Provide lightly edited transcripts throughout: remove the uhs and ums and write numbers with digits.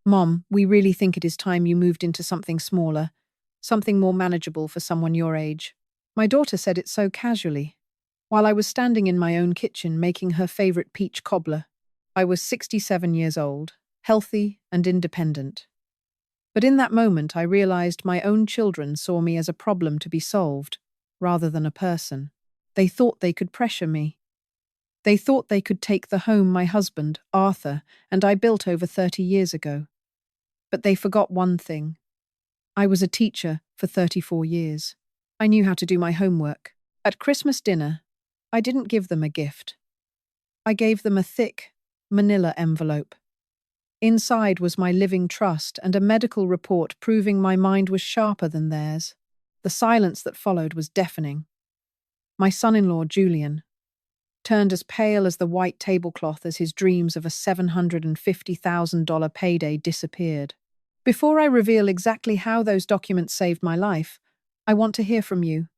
Mom, we really think it is time you moved into something smaller, something more manageable for someone your age. My daughter said it so casually, while I was standing in my own kitchen making her favorite peach cobbler. I was 67 years old, healthy and independent. But in that moment, I realized my own children saw me as a problem to be solved, rather than a person. They thought they could pressure me. They thought they could take the home my husband, Arthur, and I built over 30 years ago. But they forgot one thing. I was a teacher for 34 years. I knew how to do my homework. At Christmas dinner, I didn't give them a gift. I gave them a thick, manila envelope. Inside was my living trust and a medical report proving my mind was sharper than theirs. The silence that followed was deafening. My son-in-law, Julian, turned as pale as the white tablecloth as his dreams of a $750,000 payday disappeared. Before I reveal exactly how those documents saved my life, I want to hear from you.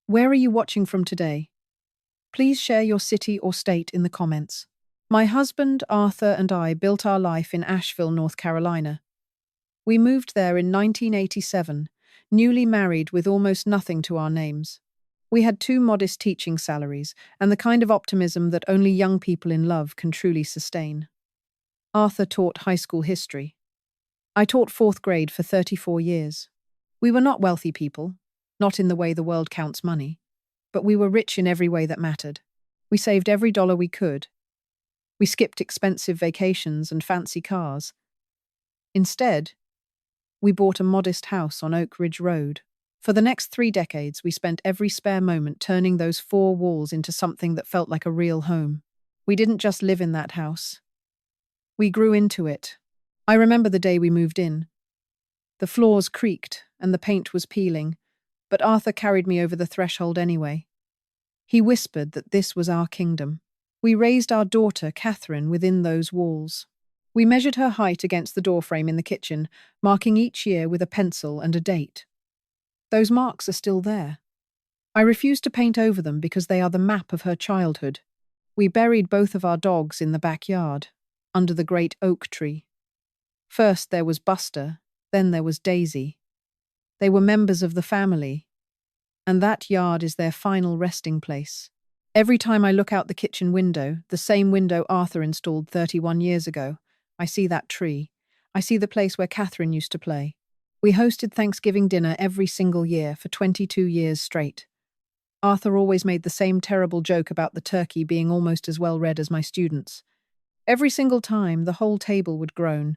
Where are you watching from today? Please share your city or state in the comments. My husband, Arthur, and I built our life in Asheville, North Carolina. We moved there in 1987, newly married with almost nothing to our names. We had two modest teaching salaries and the kind of optimism that only young people in love can truly sustain. Arthur taught high school history. I taught fourth grade for 34 years. We were not wealthy people, not in the way the world counts money, but we were rich in every way that mattered. We saved every dollar we could. We skipped expensive vacations and fancy cars. Instead, we bought a modest house on Oak Ridge Road. For the next 3 decades, we spent every spare moment turning those 4 walls into something that felt like a real home. We didn't just live in that house. We grew into it. I remember the day we moved in. The floors creaked and the paint was peeling, but Arthur carried me over the threshold anyway. He whispered that this was our kingdom. We raised our daughter, Catherine, within those walls. We measured her height against the doorframe in the kitchen, marking each year with a pencil and a date. Those marks are still there. I refuse to paint over them because they are the map of her childhood. We buried both of our dogs in the backyard, under the great oak tree. First there was Buster, then there was Daisy. They were members of the family, and that yard is their final resting place. Every time I look out the kitchen window, the same window Arthur installed 31 years ago, I see that tree. I see the place where Catherine used to play. We hosted Thanksgiving dinner every single year for 22 years straight. Arthur always made the same terrible joke about the turkey being almost as well read as my students. Every single time, the whole table would groan,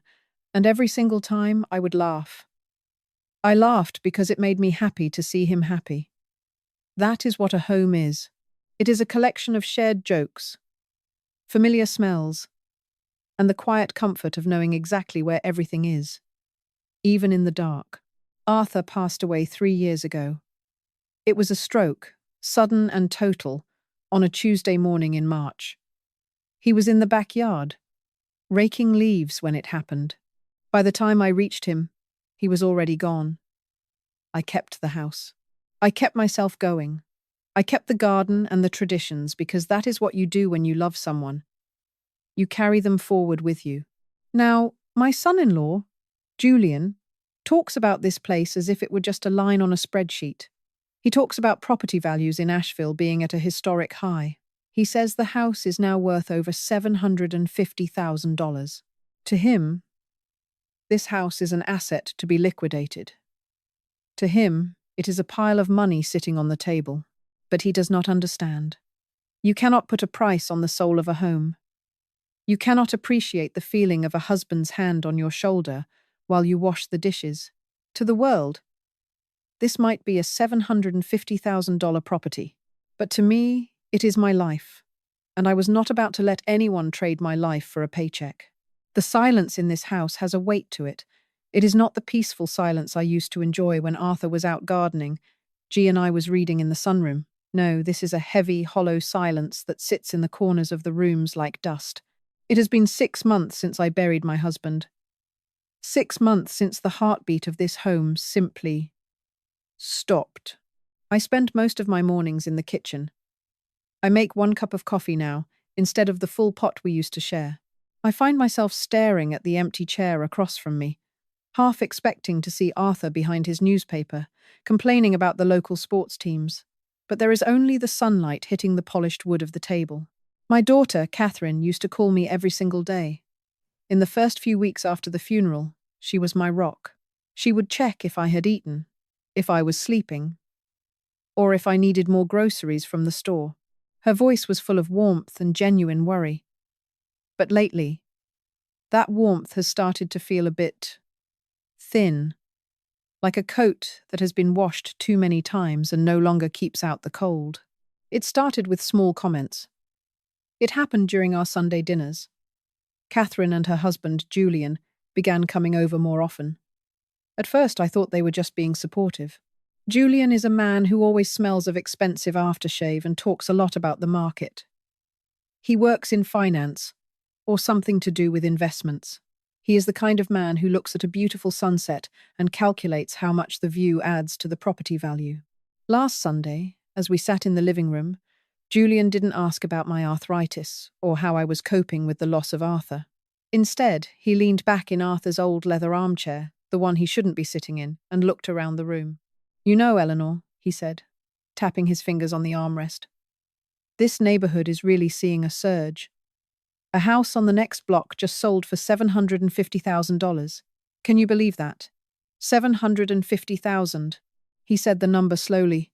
and every single time I would laugh. I laughed because it made me happy to see him happy. That is what a home is. It is a collection of shared jokes, familiar smells, and the quiet comfort of knowing exactly where everything is, even in the dark. Arthur passed away 3 years ago. It was a stroke, sudden and total, on a Tuesday morning in March. He was in the backyard, raking leaves when it happened. By the time I reached him, he was already gone. I kept the house. I kept myself going. I kept the garden and the traditions because that is what you do when you love someone. You carry them forward with you. Now, my son-in-law, Julian, talks about this place as if it were just a line on a spreadsheet. He talks about property values in Asheville being at a historic high. He says the house is now worth over $750,000. To him, this house is an asset to be liquidated. To him, it is a pile of money sitting on the table. But he does not understand. You cannot put a price on the soul of a home. You cannot appreciate the feeling of a husband's hand on your shoulder while you wash the dishes. To the world, this might be a $750,000 property. But to me, it is my life. And I was not about to let anyone trade my life for a paycheck. The silence in this house has a weight to it. It is not the peaceful silence I used to enjoy when Arthur was out gardening, G and I was reading in the sunroom. No, this is a heavy, hollow silence that sits in the corners of the rooms like dust. It has been 6 months since I buried my husband. 6 months since the heartbeat of this home simply stopped. I spend most of my mornings in the kitchen. I make 1 cup of coffee now, instead of the full pot we used to share. I find myself staring at the empty chair across from me, half expecting to see Arthur behind his newspaper, complaining about the local sports teams. But there is only the sunlight hitting the polished wood of the table. My daughter, Catherine, used to call me every single day. In the first few weeks after the funeral, she was my rock. She would check if I had eaten, if I was sleeping, or if I needed more groceries from the store. Her voice was full of warmth and genuine worry. But lately, that warmth has started to feel a bit thin, like a coat that has been washed too many times and no longer keeps out the cold. It started with small comments. It happened during our Sunday dinners. Catherine and her husband, Julian, began coming over more often. At first, I thought they were just being supportive. Julian is a man who always smells of expensive aftershave and talks a lot about the market. He works in finance, or something to do with investments. He is the kind of man who looks at a beautiful sunset and calculates how much the view adds to the property value. Last Sunday, as we sat in the living room, Julian didn't ask about my arthritis or how I was coping with the loss of Arthur. Instead, he leaned back in Arthur's old leather armchair, the one he shouldn't be sitting in, and looked around the room. "You know, Eleanor," he said, tapping his fingers on the armrest, "this neighborhood is really seeing a surge. A house on the next block just sold for $750,000. Can you believe that? 750,000. He said the number slowly.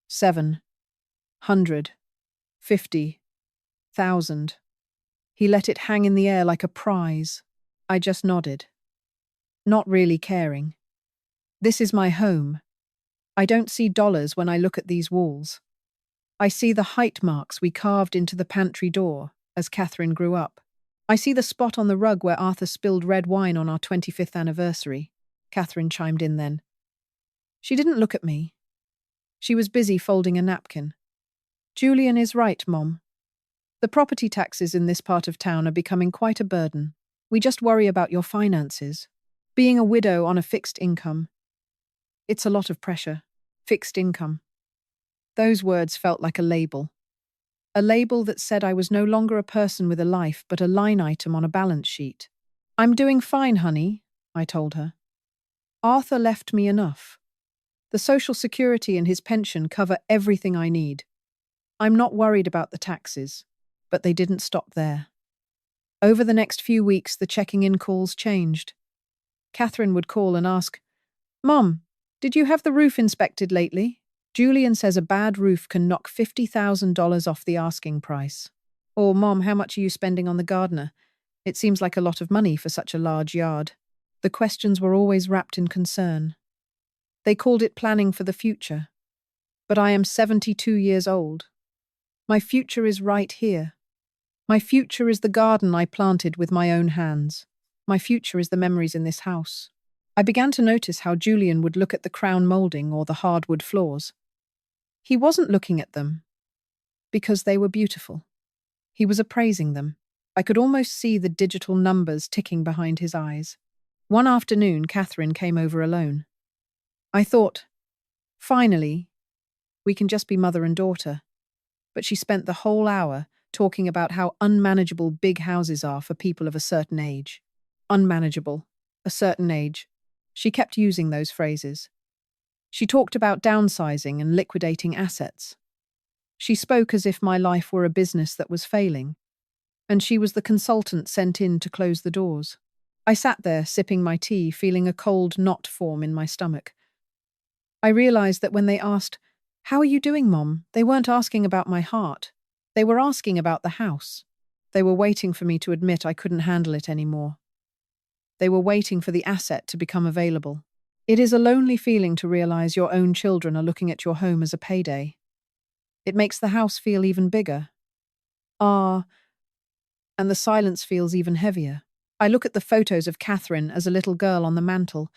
750,000. He let it hang in the air like a prize. I just nodded, not really caring. This is my home. I don't see dollars when I look at these walls. I see the height marks we carved into the pantry door as Catherine grew up. I see the spot on the rug where Arthur spilled red wine on our 25th anniversary. Catherine chimed in then. She didn't look at me. She was busy folding a napkin. Julian is right, Mom. The property taxes in this part of town are becoming quite a burden. We just worry about your finances. Being a widow on a fixed income. It's a lot of pressure. Fixed income. Those words felt like a label. A label that said I was no longer a person with a life, but a line item on a balance sheet. "I'm doing fine, honey," I told her. "Arthur left me enough. The Social Security and his pension cover everything I need. I'm not worried about the taxes." But they didn't stop there. Over the next few weeks, the checking-in calls changed. Catherine would call and ask, "Mom, did you have the roof inspected lately? Julian says a bad roof can knock $50,000 off the asking price." Or, "Mom, how much are you spending on the gardener? It seems like a lot of money for such a large yard." The questions were always wrapped in concern. They called it planning for the future. But I am 72 years old. My future is right here. My future is the garden I planted with my own hands. My future is the memories in this house. I began to notice how Julian would look at the crown molding or the hardwood floors. He wasn't looking at them because they were beautiful. He was appraising them. I could almost see the digital numbers ticking behind his eyes. One afternoon, Catherine came over alone. I thought, finally, we can just be mother and daughter. But she spent the whole hour talking about how unmanageable big houses are for people of a certain age. Unmanageable, a certain age. She kept using those phrases. She talked about downsizing and liquidating assets. She spoke as if my life were a business that was failing, and she was the consultant sent in to close the doors. I sat there, sipping my tea, feeling a cold knot form in my stomach. I realized that when they asked, "How are you doing, Mom?" they weren't asking about my heart. They were asking about the house. They were waiting for me to admit I couldn't handle it anymore. They were waiting for the asset to become available. It is a lonely feeling to realize your own children are looking at your home as a payday. It makes the house feel even bigger. And the silence feels even heavier. I look at the photos of Catherine as a little girl on the mantel,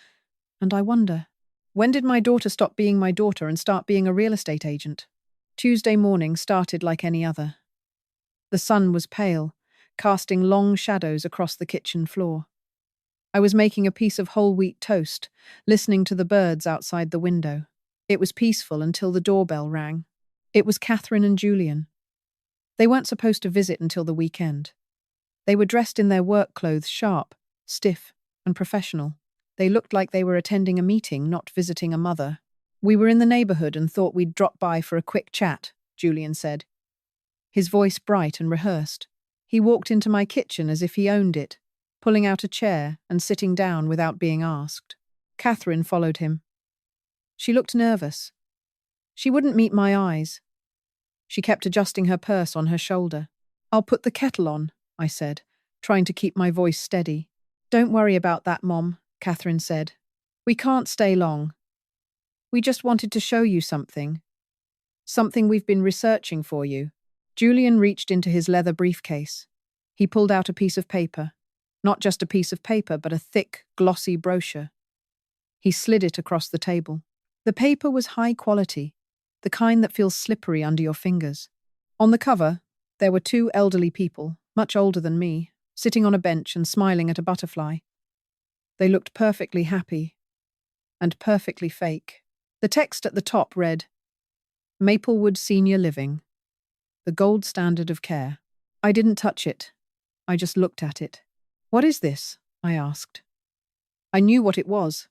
and I wonder, when did my daughter stop being my daughter and start being a real estate agent? Tuesday morning started like any other. The sun was pale, casting long shadows across the kitchen floor. I was making a piece of whole wheat toast, listening to the birds outside the window. It was peaceful until the doorbell rang. It was Catherine and Julian. They weren't supposed to visit until the weekend. They were dressed in their work clothes, sharp, stiff, and professional. They looked like they were attending a meeting, not visiting a mother. "We were in the neighborhood and thought we'd drop by for a quick chat," Julian said, his voice bright and rehearsed. He walked into my kitchen as if he owned it, pulling out a chair and sitting down without being asked. Catherine followed him. She looked nervous. She wouldn't meet my eyes. She kept adjusting her purse on her shoulder. "I'll put the kettle on," I said, trying to keep my voice steady. "Don't worry about that, Mom," Catherine said. "We can't stay long. We just wanted to show you something. Something we've been researching for you." Julian reached into his leather briefcase. He pulled out a piece of paper. Not just a piece of paper, but a thick, glossy brochure. He slid it across the table. The paper was high quality, the kind that feels slippery under your fingers. On the cover, there were two elderly people, much older than me, sitting on a bench and smiling at a butterfly. They looked perfectly happy and perfectly fake. The text at the top read, "Maplewood Senior Living, the gold standard of care." I didn't touch it. I just looked at it. "What is this?" I asked. I knew what it was,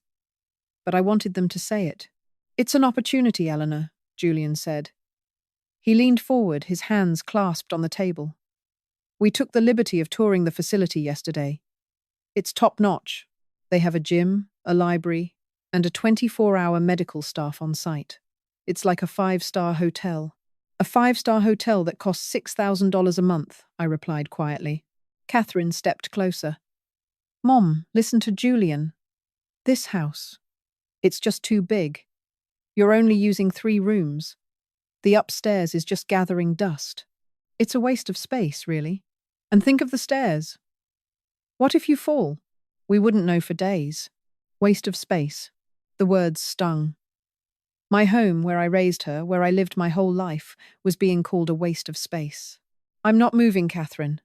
but I wanted them to say it. "It's an opportunity, Eleanor," Julian said. He leaned forward, his hands clasped on the table. "We took the liberty of touring the facility yesterday. It's top-notch. They have a gym, a library, and a 24-hour medical staff on site. It's like a five-star hotel." "A five-star hotel that costs $6,000 a month," I replied quietly. Catherine stepped closer. "Mom, listen to Julian. This house. It's just too big. You're only using 3 rooms. The upstairs is just gathering dust. It's a waste of space, really. And think of the stairs. What if you fall? We wouldn't know for days. Waste of space." The words stung. My home, where I raised her, where I lived my whole life, was being called a waste of space. "I'm not moving, Catherine,"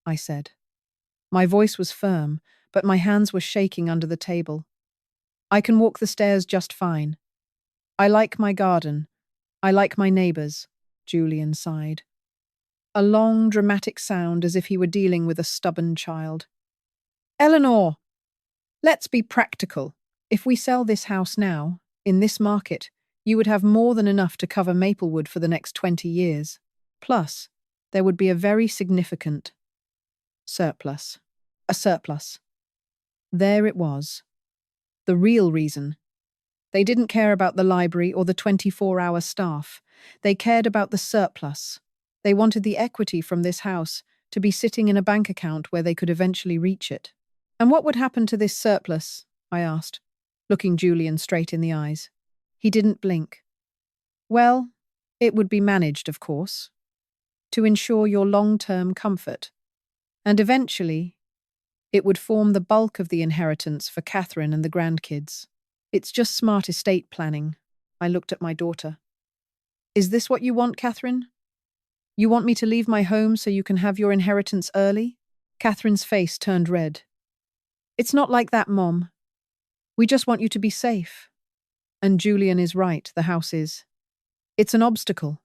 I said. My voice was firm, but my hands were shaking under the table. "I can walk the stairs just fine. I like my garden. I like my neighbors," Julian sighed. A long, dramatic sound as if he were dealing with a stubborn child. "Eleanor, let's be practical. If we sell this house now, in this market, you would have more than enough to cover Maplewood for the next 20 years. Plus, there would be a very significant surplus. A surplus." There it was. The real reason. They didn't care about the library or the 24-hour staff. They cared about the surplus. They wanted the equity from this house to be sitting in a bank account where they could eventually reach it. "And what would happen to this surplus?" I asked, looking Julian straight in the eyes. He didn't blink. "Well, it would be managed, of course, to ensure your long-term comfort. And eventually, it would form the bulk of the inheritance for Catherine and the grandkids. It's just smart estate planning." I looked at my daughter. "Is this what you want, Catherine? You want me to leave my home so you can have your inheritance early?" Catherine's face turned red. "It's not like that, Mom. We just want you to be safe." And Julian is right, the house is. It's an obstacle.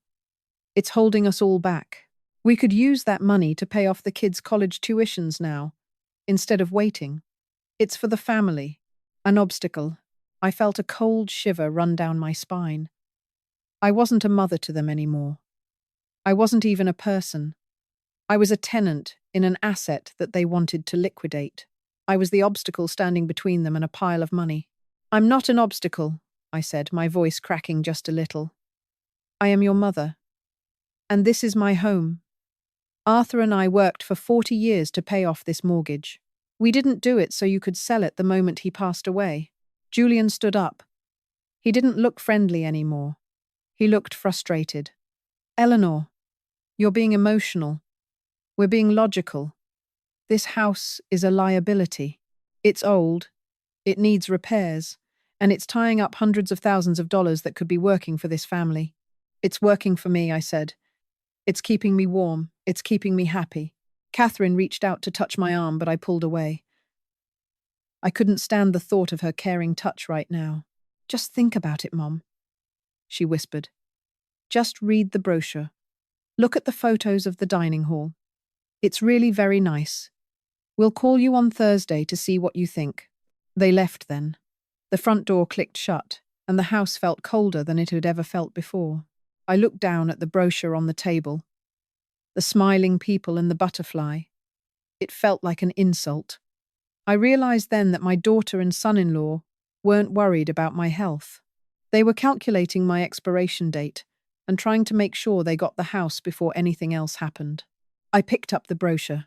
It's holding us all back. We could use that money to pay off the kids' college tuitions now, instead of waiting. It's for the family. An obstacle. I felt a cold shiver run down my spine. I wasn't a mother to them anymore. I wasn't even a person. I was a tenant in an asset that they wanted to liquidate. I was the obstacle standing between them and a pile of money. "I'm not an obstacle," I said, my voice cracking just a little. "I am your mother. And this is my home. Arthur and I worked for 40 years to pay off this mortgage. We didn't do it so you could sell it the moment he passed away." Julian stood up. He didn't look friendly anymore. He looked frustrated. "Eleanor, you're being emotional. We're being logical. This house is a liability. It's old. It needs repairs. And it's tying up hundreds of thousands of dollars that could be working for this family." "It's working for me," I said. "It's keeping me warm. It's keeping me happy." Catherine reached out to touch my arm, but I pulled away. I couldn't stand the thought of her caring touch right now. "Just think about it, Mom," she whispered. "Just read the brochure. Look at the photos of the dining hall. It's really very nice. We'll call you on Thursday to see what you think." They left then. The front door clicked shut, and the house felt colder than it had ever felt before. I looked down at the brochure on the table, the smiling people and the butterfly. It felt like an insult. I realized then that my daughter and son-in-law weren't worried about my health. They were calculating my expiration date and trying to make sure they got the house before anything else happened. I picked up the brochure.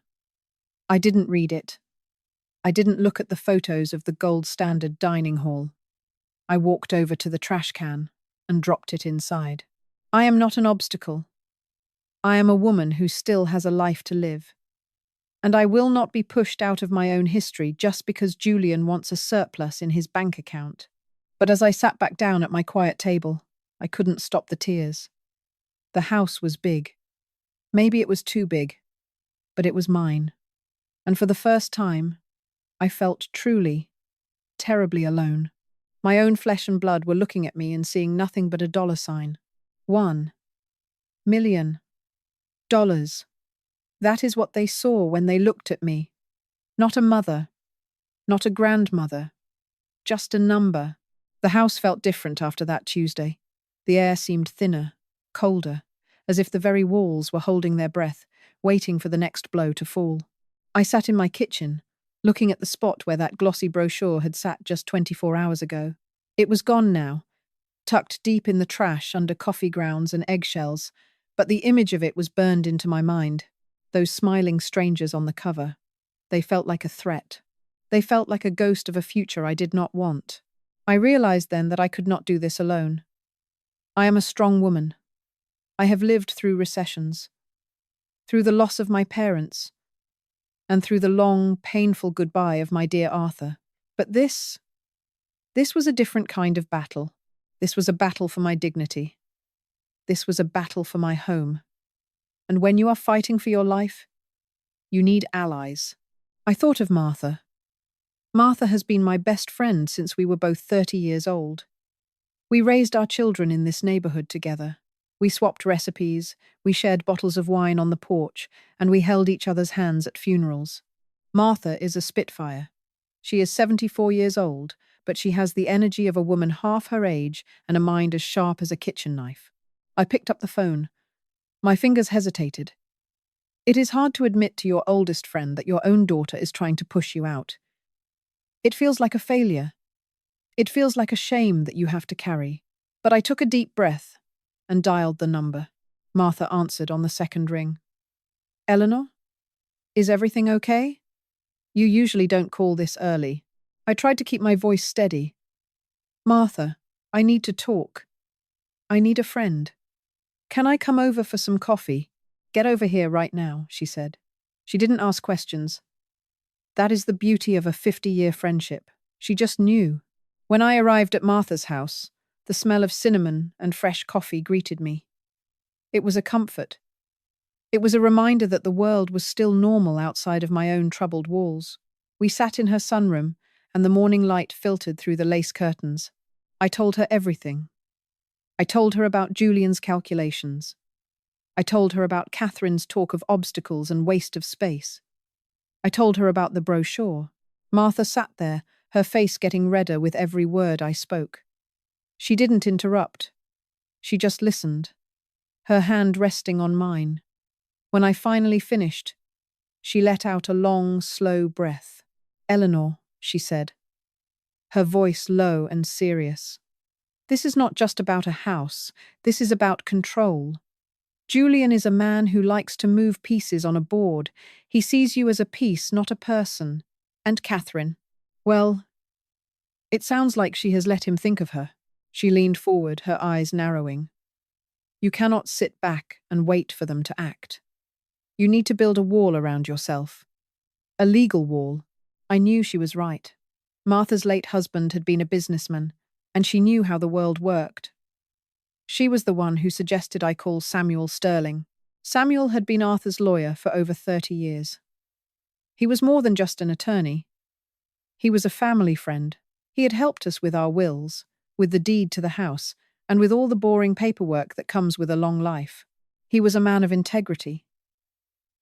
I didn't read it. I didn't look at the photos of the gold standard dining hall. I walked over to the trash can and dropped it inside. I am not an obstacle. I am a woman who still has a life to live. And I will not be pushed out of my own history just because Julian wants a surplus in his bank account. But as I sat back down at my quiet table, I couldn't stop the tears. The house was big. Maybe it was too big, but it was mine. And for the first time, I felt truly, terribly alone. My own flesh and blood were looking at me and seeing nothing but a dollar sign. $1 million. That is what they saw when they looked at me. Not a mother, not a grandmother, just a number. The house felt different after that Tuesday. The air seemed thinner, colder, as if the very walls were holding their breath, waiting for the next blow to fall. I sat in my kitchen, looking at the spot where that glossy brochure had sat just 24 hours ago. It was gone now, tucked deep in the trash under coffee grounds and eggshells, but the image of it was burned into my mind. Those smiling strangers on the cover. They felt like a threat. They felt like a ghost of a future I did not want. I realized then that I could not do this alone. I am a strong woman. I have lived through recessions, through the loss of my parents, and through the long, painful goodbye of my dear Arthur. But this was a different kind of battle. This was a battle for my dignity. This was a battle for my home. And when you are fighting for your life, you need allies. I thought of Martha. Martha has been my best friend since we were both 30 years old. We raised our children in this neighborhood together. We swapped recipes, we shared bottles of wine on the porch, and we held each other's hands at funerals. Martha is a spitfire. She is 74 years old, but she has the energy of a woman half her age and a mind as sharp as a kitchen knife. I picked up the phone. My fingers hesitated. It is hard to admit to your oldest friend that your own daughter is trying to push you out. It feels like a failure. It feels like a shame that you have to carry. But I took a deep breath and dialed the number. Martha answered on the second ring. "Eleanor? Is everything okay? You usually don't call this early." I tried to keep my voice steady. "Martha, I need to talk. I need a friend. Can I come over for some coffee?" "Get over here right now," she said. She didn't ask questions. That is the beauty of a 50-year friendship. She just knew. When I arrived at Martha's house, the smell of cinnamon and fresh coffee greeted me. It was a comfort. It was a reminder that the world was still normal outside of my own troubled walls. We sat in her sunroom, and the morning light filtered through the lace curtains. I told her everything. I told her about Julian's calculations. I told her about Catherine's talk of obstacles and waste of space. I told her about the brochure. Martha sat there, her face getting redder with every word I spoke. She didn't interrupt. She just listened, her hand resting on mine. When I finally finished, she let out a long, slow breath. "Eleanor," she said, her voice low and serious. "This is not just about a house. This is about control. Julian is a man who likes to move pieces on a board. He sees you as a piece, not a person. And Catherine, well, it sounds like she has let him think of her." She leaned forward, her eyes narrowing. "You cannot sit back and wait for them to act. You need to build a wall around yourself. A legal wall." I knew she was right. Martha's late husband had been a businessman, and she knew how the world worked. She was the one who suggested I call Samuel Sterling. Samuel had been Arthur's lawyer for over 30 years. He was more than just an attorney. He was a family friend. He had helped us with our wills, with the deed to the house, and with all the boring paperwork that comes with a long life. He was a man of integrity.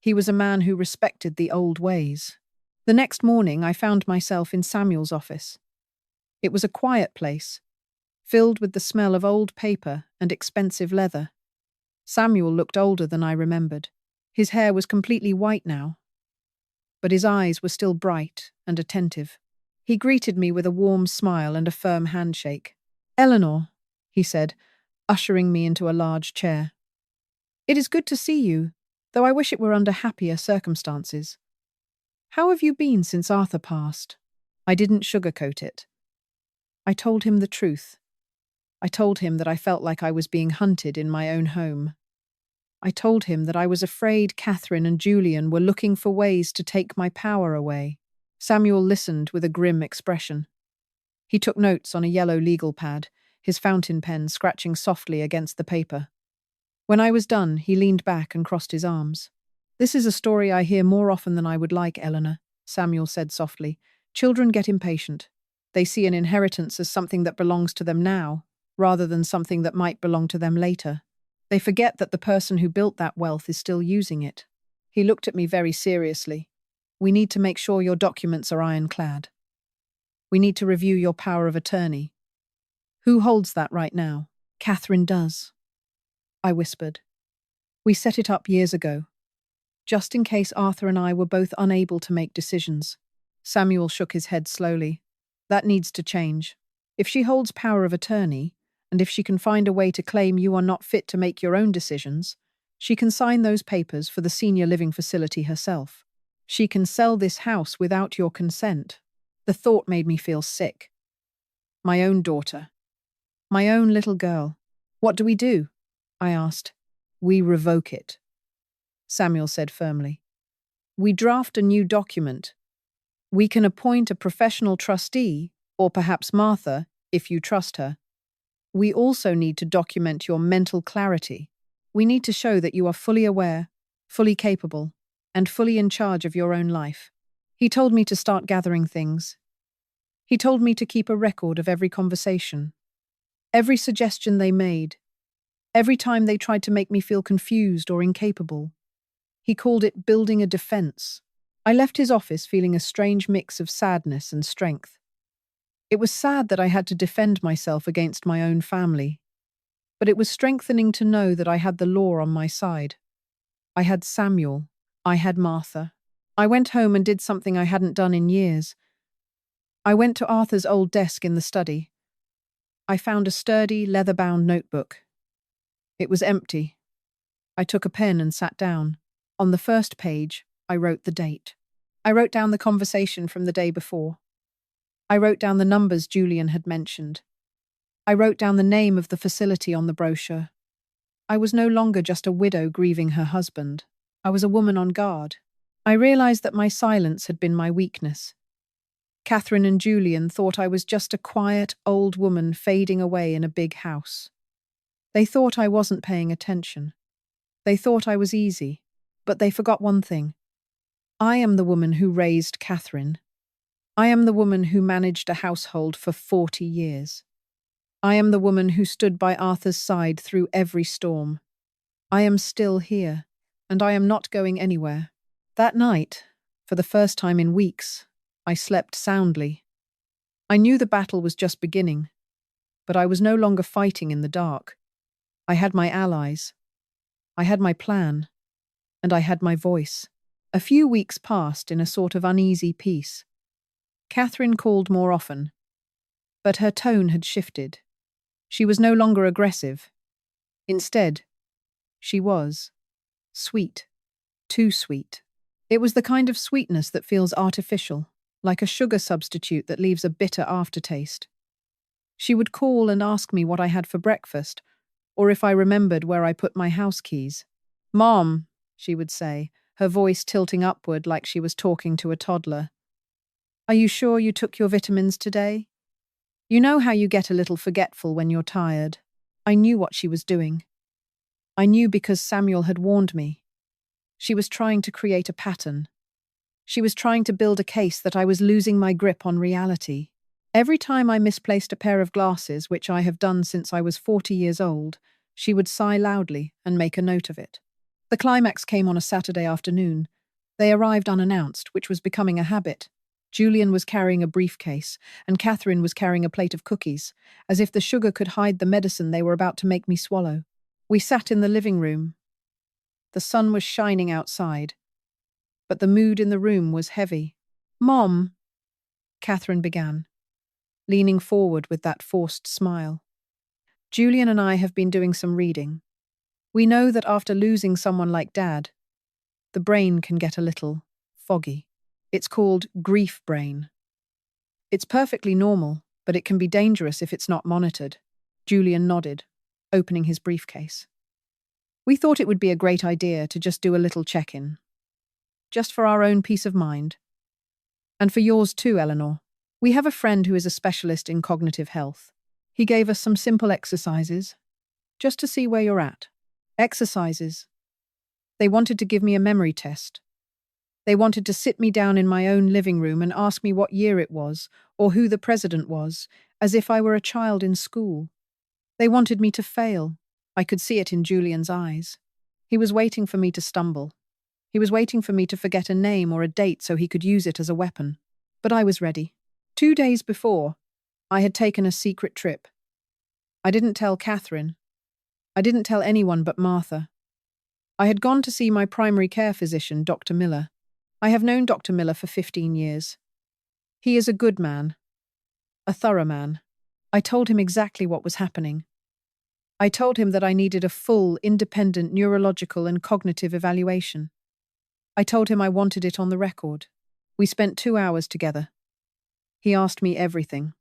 He was a man who respected the old ways. The next morning, I found myself in Samuel's office. It was a quiet place, filled with the smell of old paper and expensive leather. Samuel looked older than I remembered. His hair was completely white now, but his eyes were still bright and attentive. He greeted me with a warm smile and a firm handshake. "Eleanor," he said, ushering me into a large chair. "It is good to see you, though I wish it were under happier circumstances. How have you been since Arthur passed?" I didn't sugarcoat it. I told him the truth. I told him that I felt like I was being hunted in my own home. I told him that I was afraid Catherine and Julian were looking for ways to take my power away. Samuel listened with a grim expression. He took notes on a yellow legal pad, his fountain pen scratching softly against the paper. When I was done, he leaned back and crossed his arms. "This is a story I hear more often than I would like, Eleanor," Samuel said softly. "Children get impatient. They see an inheritance as something that belongs to them now, rather than something that might belong to them later. They forget that the person who built that wealth is still using it." He looked at me very seriously. "We need to make sure your documents are ironclad. We need to review your power of attorney." "Who holds that right now?" "Catherine does," I whispered. "We set it up years ago, just in case Arthur and I were both unable to make decisions." Samuel shook his head slowly. "That needs to change. If she holds power of attorney, and if she can find a way to claim you are not fit to make your own decisions, she can sign those papers for the senior living facility herself. She can sell this house without your consent." The thought made me feel sick. My own daughter. My own little girl. "What do we do?" I asked. "We revoke it," Samuel said firmly. "We draft a new document. We can appoint a professional trustee, or perhaps Martha, if you trust her. We also need to document your mental clarity. We need to show that you are fully aware, fully capable, and fully in charge of your own life." He told me to start gathering things. He told me to keep a record of every conversation, every suggestion they made, every time they tried to make me feel confused or incapable. He called it building a defense. I left his office feeling a strange mix of sadness and strength. It was sad that I had to defend myself against my own family, but it was strengthening to know that I had the law on my side. I had Samuel. I had Martha. I went home and did something I hadn't done in years. I went to Arthur's old desk in the study. I found a sturdy, leather-bound notebook. It was empty. I took a pen and sat down. On the first page, I wrote the date. I wrote down the conversation from the day before. I wrote down the numbers Julian had mentioned. I wrote down the name of the facility on the brochure. I was no longer just a widow grieving her husband. I was a woman on guard. I realized that my silence had been my weakness. Catherine and Julian thought I was just a quiet, old woman fading away in a big house. They thought I wasn't paying attention. They thought I was easy, but they forgot one thing. I am the woman who raised Catherine. I am the woman who managed a household for 40 years. I am the woman who stood by Arthur's side through every storm. I am still here, and I am not going anywhere. That night, for the first time in weeks, I slept soundly. I knew the battle was just beginning, but I was no longer fighting in the dark. I had my allies. I had my plan, and I had my voice. A few weeks passed in a sort of uneasy peace. Catherine called more often, but her tone had shifted. She was no longer aggressive. Instead, she was sweet, too sweet. It was the kind of sweetness that feels artificial, like a sugar substitute that leaves a bitter aftertaste. She would call and ask me what I had for breakfast, or if I remembered where I put my house keys. "Mom," she would say, her voice tilting upward like she was talking to a toddler. "Are you sure you took your vitamins today? You know how you get a little forgetful when you're tired." I knew what she was doing. I knew because Samuel had warned me. She was trying to create a pattern. She was trying to build a case that I was losing my grip on reality. Every time I misplaced a pair of glasses, which I have done since I was 40 years old, she would sigh loudly and make a note of it. The climax came on a Saturday afternoon. They arrived unannounced, which was becoming a habit. Julian was carrying a briefcase, and Catherine was carrying a plate of cookies, as if the sugar could hide the medicine they were about to make me swallow. We sat in the living room. The sun was shining outside, but the mood in the room was heavy. "Mom," Catherine began, leaning forward with that forced smile. "Julian and I have been doing some reading. We know that after losing someone like Dad, the brain can get a little foggy. It's called grief brain. It's perfectly normal, but it can be dangerous if it's not monitored." Julian nodded, opening his briefcase. "We thought it would be a great idea to just do a little check-in. Just for our own peace of mind. And for yours too, Eleanor. We have a friend who is a specialist in cognitive health. He gave us some simple exercises, just to see where you're at." Exercises. They wanted to give me a memory test. They wanted to sit me down in my own living room and ask me what year it was, or who the president was, as if I were a child in school. They wanted me to fail. I could see it in Julian's eyes. He was waiting for me to stumble. He was waiting for me to forget a name or a date so he could use it as a weapon. But I was ready. 2 days before, I had taken a secret trip. I didn't tell Catherine. I didn't tell anyone but Martha. I had gone to see my primary care physician, Dr. Miller. I have known Dr. Miller for 15 years. He is a good man. A thorough man. I told him exactly what was happening. I told him that I needed a full, independent neurological and cognitive evaluation. I told him I wanted it on the record. We spent 2 hours together. He asked me everything.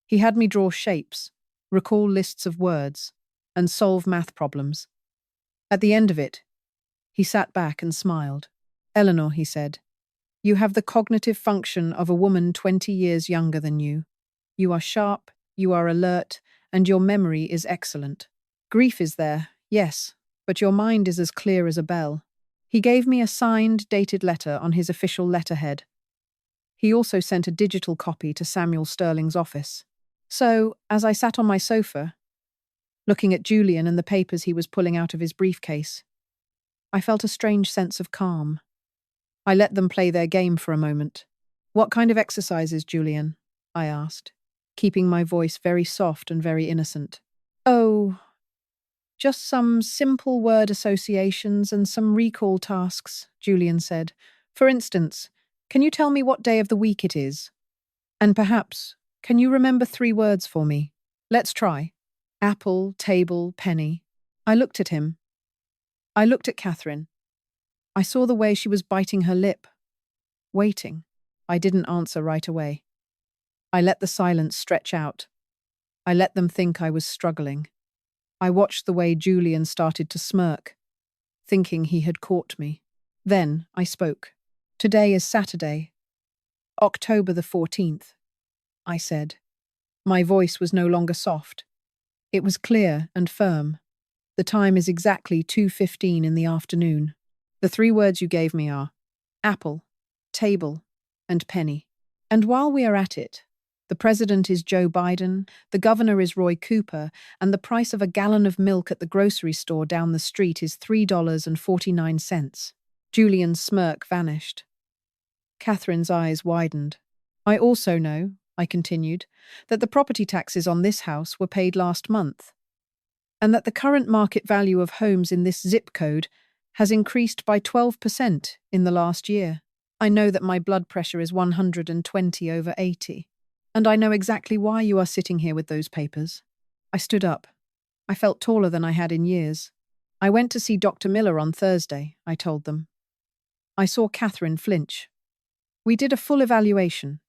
He had me draw shapes, recall lists of words, and solve math problems. At the end of it, he sat back and smiled. "Eleanor," he said, "you have the cognitive function of a woman 20 years younger than you. You are sharp, you are alert, and your memory is excellent. Grief is there, yes, but your mind is as clear as a bell." He gave me a signed, dated letter on his official letterhead. He also sent a digital copy to Samuel Sterling's office. So, as I sat on my sofa, looking at Julian and the papers he was pulling out of his briefcase, I felt a strange sense of calm. I let them play their game for a moment. "What kind of exercises, Julian?" I asked, keeping my voice very soft and very innocent. "Oh, just some simple word associations and some recall tasks," Julian said. "For instance, can you tell me what day of the week it is? And perhaps, can you remember 3 words for me? Let's try. Apple, table, penny." I looked at him. I looked at Catherine. I saw the way she was biting her lip, waiting. I didn't answer right away. I let the silence stretch out. I let them think I was struggling. I watched the way Julian started to smirk, thinking he had caught me. Then I spoke. "Today is Saturday, October the 14th, I said. My voice was no longer soft. It was clear and firm. "The time is exactly 2:15 in the afternoon. The 3 words you gave me are apple, table, and penny. And while we are at it, the president is Joe Biden, the governor is Roy Cooper, and the price of a gallon of milk at the grocery store down the street is $3.49. Julian's smirk vanished. Catherine's eyes widened. "I also know," I continued, "that the property taxes on this house were paid last month, and that the current market value of homes in this zip code has increased by 12% in the last year. I know that my blood pressure is 120/80. And I know exactly why you are sitting here with those papers." I stood up. I felt taller than I had in years. "I went to see Dr. Miller on Thursday," I told them. I saw Catherine flinch. "We did a full evaluation.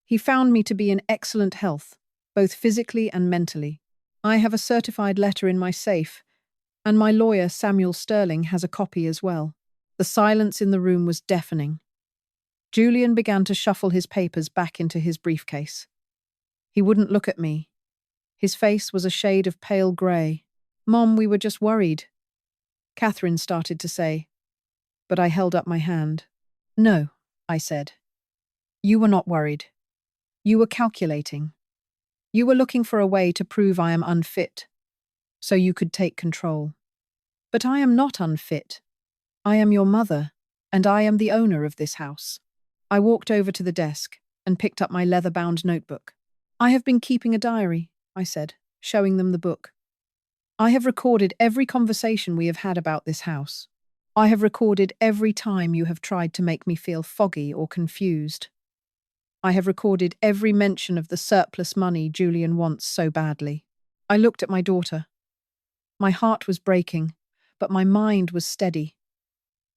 He found me to be in excellent health, both physically and mentally. I have a certified letter in my safe, and my lawyer, Samuel Sterling, has a copy as well." The silence in the room was deafening. Julian began to shuffle his papers back into his briefcase. He wouldn't look at me. His face was a shade of pale grey. "Mom, we were just worried," Catherine started to say, but I held up my hand. "No," I said. "You were not worried. You were calculating. You were looking for a way to prove I am unfit, so you could take control. But I am not unfit. I am your mother, and I am the owner of this house. I walked over to the desk and picked up my leather-bound notebook. I have been keeping a diary, I said, showing them the book. I have recorded every conversation we have had about this house. I have recorded every time you have tried to make me feel foggy or confused. I have recorded every mention of the surplus money Julian wants so badly. I looked at my daughter. My heart was breaking, but my mind was steady.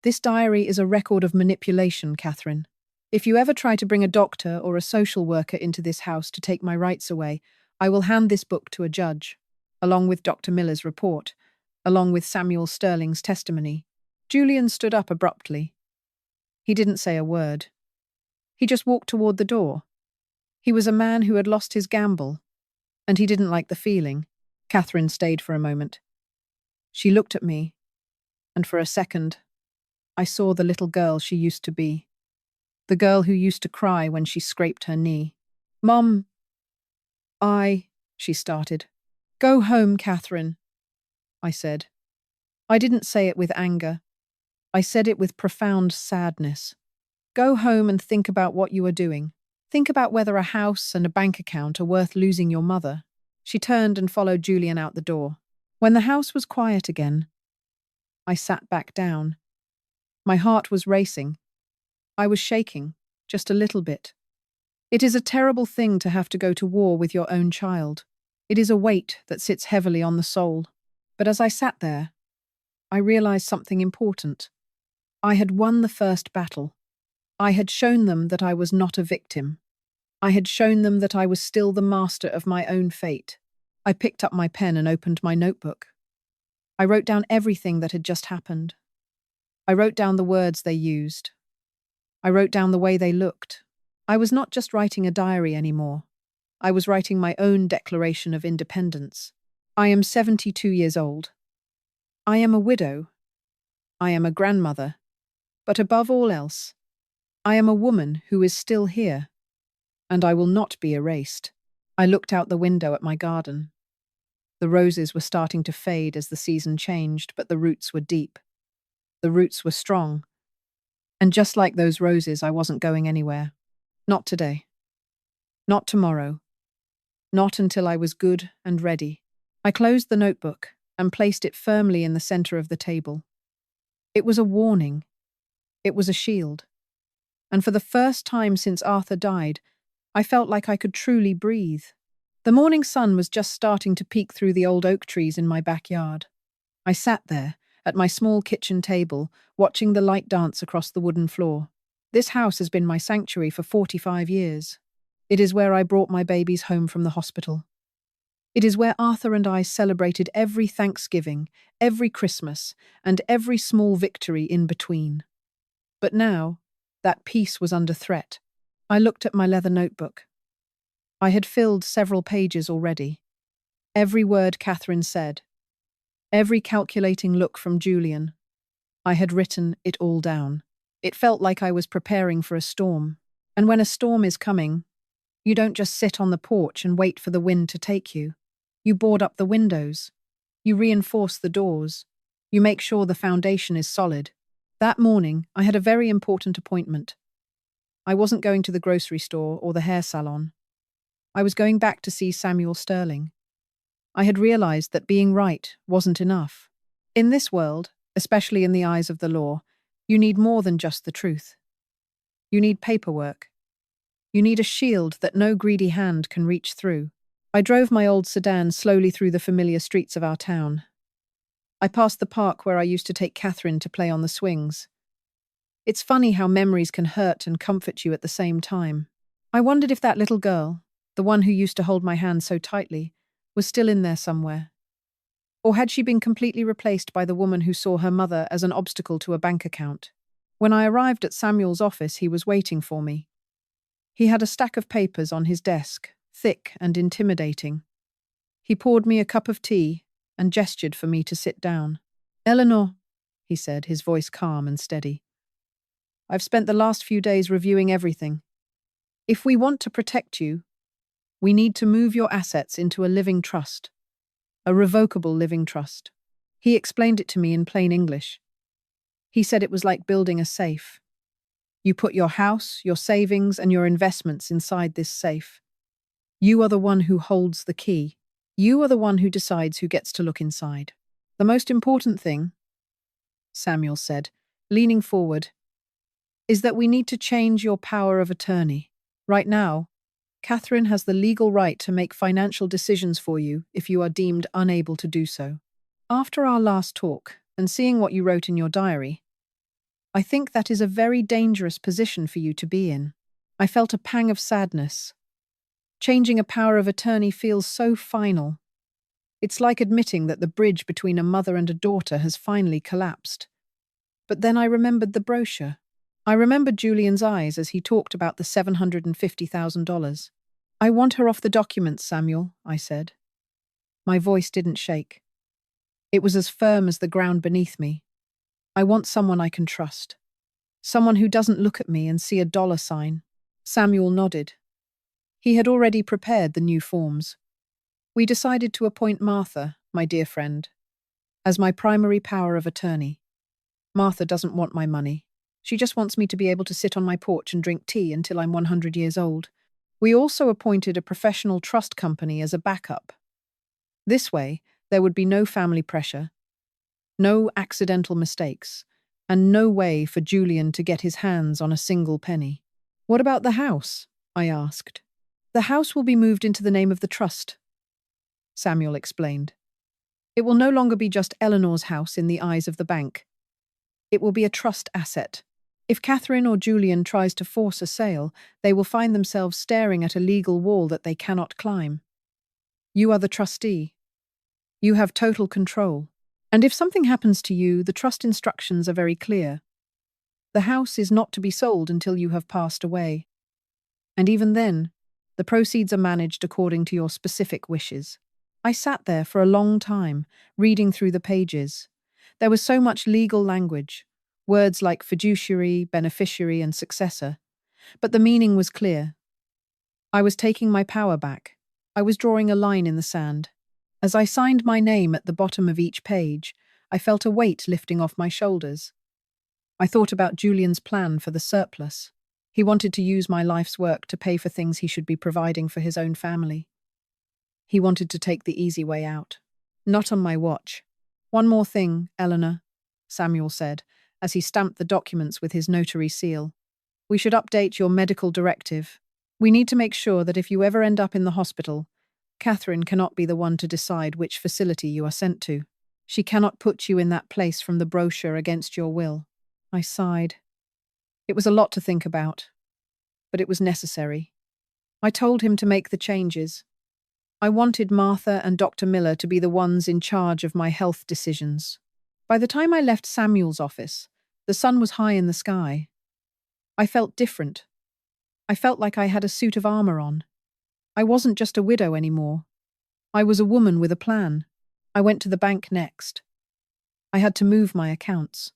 This diary is a record of manipulation, Catherine. If you ever try to bring a doctor or a social worker into this house to take my rights away, I will hand this book to a judge, along with Dr. Miller's report, along with Samuel Sterling's testimony. Julian stood up abruptly. He didn't say a word. He just walked toward the door. He was a man who had lost his gamble, and he didn't like the feeling. Catherine stayed for a moment. She looked at me, and for a second, I saw the little girl she used to be. The girl who used to cry when she scraped her knee. "Mum, she started. "Go home, Catherine," I said. I didn't say it with anger. I said it with profound sadness. Go home and think about what you are doing. Think about whether a house and a bank account are worth losing your mother. She turned and followed Julian out the door. When the house was quiet again, I sat back down. My heart was racing. I was shaking, just a little bit. It is a terrible thing to have to go to war with your own child. It is a weight that sits heavily on the soul. But as I sat there, I realized something important. I had won the first battle. I had shown them that I was not a victim. I had shown them that I was still the master of my own fate. I picked up my pen and opened my notebook. I wrote down everything that had just happened. I wrote down the words they used. I wrote down the way they looked. I was not just writing a diary anymore. I was writing my own declaration of independence. I am 72 years old. I am a widow. I am a grandmother. But above all else, I am a woman who is still here, and I will not be erased. I looked out the window at my garden. The roses were starting to fade as the season changed, but the roots were deep. The roots were strong. And just like those roses, I wasn't going anywhere. Not today. Not tomorrow. Not until I was good and ready. I closed the notebook and placed it firmly in the center of the table. It was a warning. It was a shield. And for the first time since Arthur died, I felt like I could truly breathe. The morning sun was just starting to peek through the old oak trees in my backyard. I sat there, at my small kitchen table, watching the light dance across the wooden floor. This house has been my sanctuary for 45 years. It is where I brought my babies home from the hospital. It is where Arthur and I celebrated every Thanksgiving, every Christmas, and every small victory in between. But now, that peace was under threat. I looked at my leather notebook. I had filled several pages already. Every word Catherine said. Every calculating look from Julian. I had written it all down. It felt like I was preparing for a storm. And when a storm is coming, you don't just sit on the porch and wait for the wind to take you. You board up the windows. You reinforce the doors. You make sure the foundation is solid. That morning, I had a very important appointment. I wasn't going to the grocery store or the hair salon. I was going back to see Samuel Sterling. I had realized that being right wasn't enough. In this world, especially in the eyes of the law, you need more than just the truth. You need paperwork. You need a shield that no greedy hand can reach through. I drove my old sedan slowly through the familiar streets of our town. I passed the park where I used to take Catherine to play on the swings. It's funny how memories can hurt and comfort you at the same time. I wondered if that little girl, the one who used to hold my hand so tightly, was still in there somewhere. Or had she been completely replaced by the woman who saw her mother as an obstacle to a bank account? When I arrived at Samuel's office, he was waiting for me. He had a stack of papers on his desk, thick and intimidating. He poured me a cup of tea and gestured for me to sit down. "Eleanor," he said, his voice calm and steady. "I've spent the last few days reviewing everything. If we want to protect you, we need to move your assets into a living trust, a revocable living trust." He explained it to me in plain English. He said it was like building a safe. You put your house, your savings, and your investments inside this safe. You are the one who holds the key. You are the one who decides who gets to look inside. The most important thing, Samuel said, leaning forward, is that we need to change your power of attorney. Right now, Catherine has the legal right to make financial decisions for you if you are deemed unable to do so. After our last talk, and seeing what you wrote in your diary, I think that is a very dangerous position for you to be in. I felt a pang of sadness. Changing a power of attorney feels so final. It's like admitting that the bridge between a mother and a daughter has finally collapsed. But then I remembered the brochure. I remembered Julian's eyes as he talked about the $750,000. I want her off the documents, Samuel, I said. My voice didn't shake. It was as firm as the ground beneath me. I want someone I can trust. Someone who doesn't look at me and see a dollar sign. Samuel nodded. He had already prepared the new forms. We decided to appoint Martha, my dear friend, as my primary power of attorney. Martha doesn't want my money. She just wants me to be able to sit on my porch and drink tea until I'm 100 years old. We also appointed a professional trust company as a backup. This way, there would be no family pressure, no accidental mistakes, and no way for Julian to get his hands on a single penny. What about the house? I asked. The house will be moved into the name of the trust, Samuel explained. It will no longer be just Eleanor's house in the eyes of the bank. It will be a trust asset. If Catherine or Julian tries to force a sale, they will find themselves staring at a legal wall that they cannot climb. You are the trustee. You have total control. And if something happens to you, the trust instructions are very clear. The house is not to be sold until you have passed away. And even then, the proceeds are managed according to your specific wishes. I sat there for a long time, reading through the pages. There was so much legal language, words like fiduciary, beneficiary, and successor. But the meaning was clear. I was taking my power back. I was drawing a line in the sand. As I signed my name at the bottom of each page, I felt a weight lifting off my shoulders. I thought about Julian's plan for the surplus. He wanted to use my life's work to pay for things he should be providing for his own family. He wanted to take the easy way out. Not on my watch. One more thing, Eleanor, Samuel said, as he stamped the documents with his notary seal. We should update your medical directive. We need to make sure that if you ever end up in the hospital, Catherine cannot be the one to decide which facility you are sent to. She cannot put you in that place from the brochure against your will. I sighed. It was a lot to think about, but it was necessary. I told him to make the changes. I wanted Martha and Dr. Miller to be the ones in charge of my health decisions. By the time I left Samuel's office, the sun was high in the sky. I felt different. I felt like I had a suit of armor on. I wasn't just a widow anymore. I was a woman with a plan. I went to the bank next. I had to move my accounts.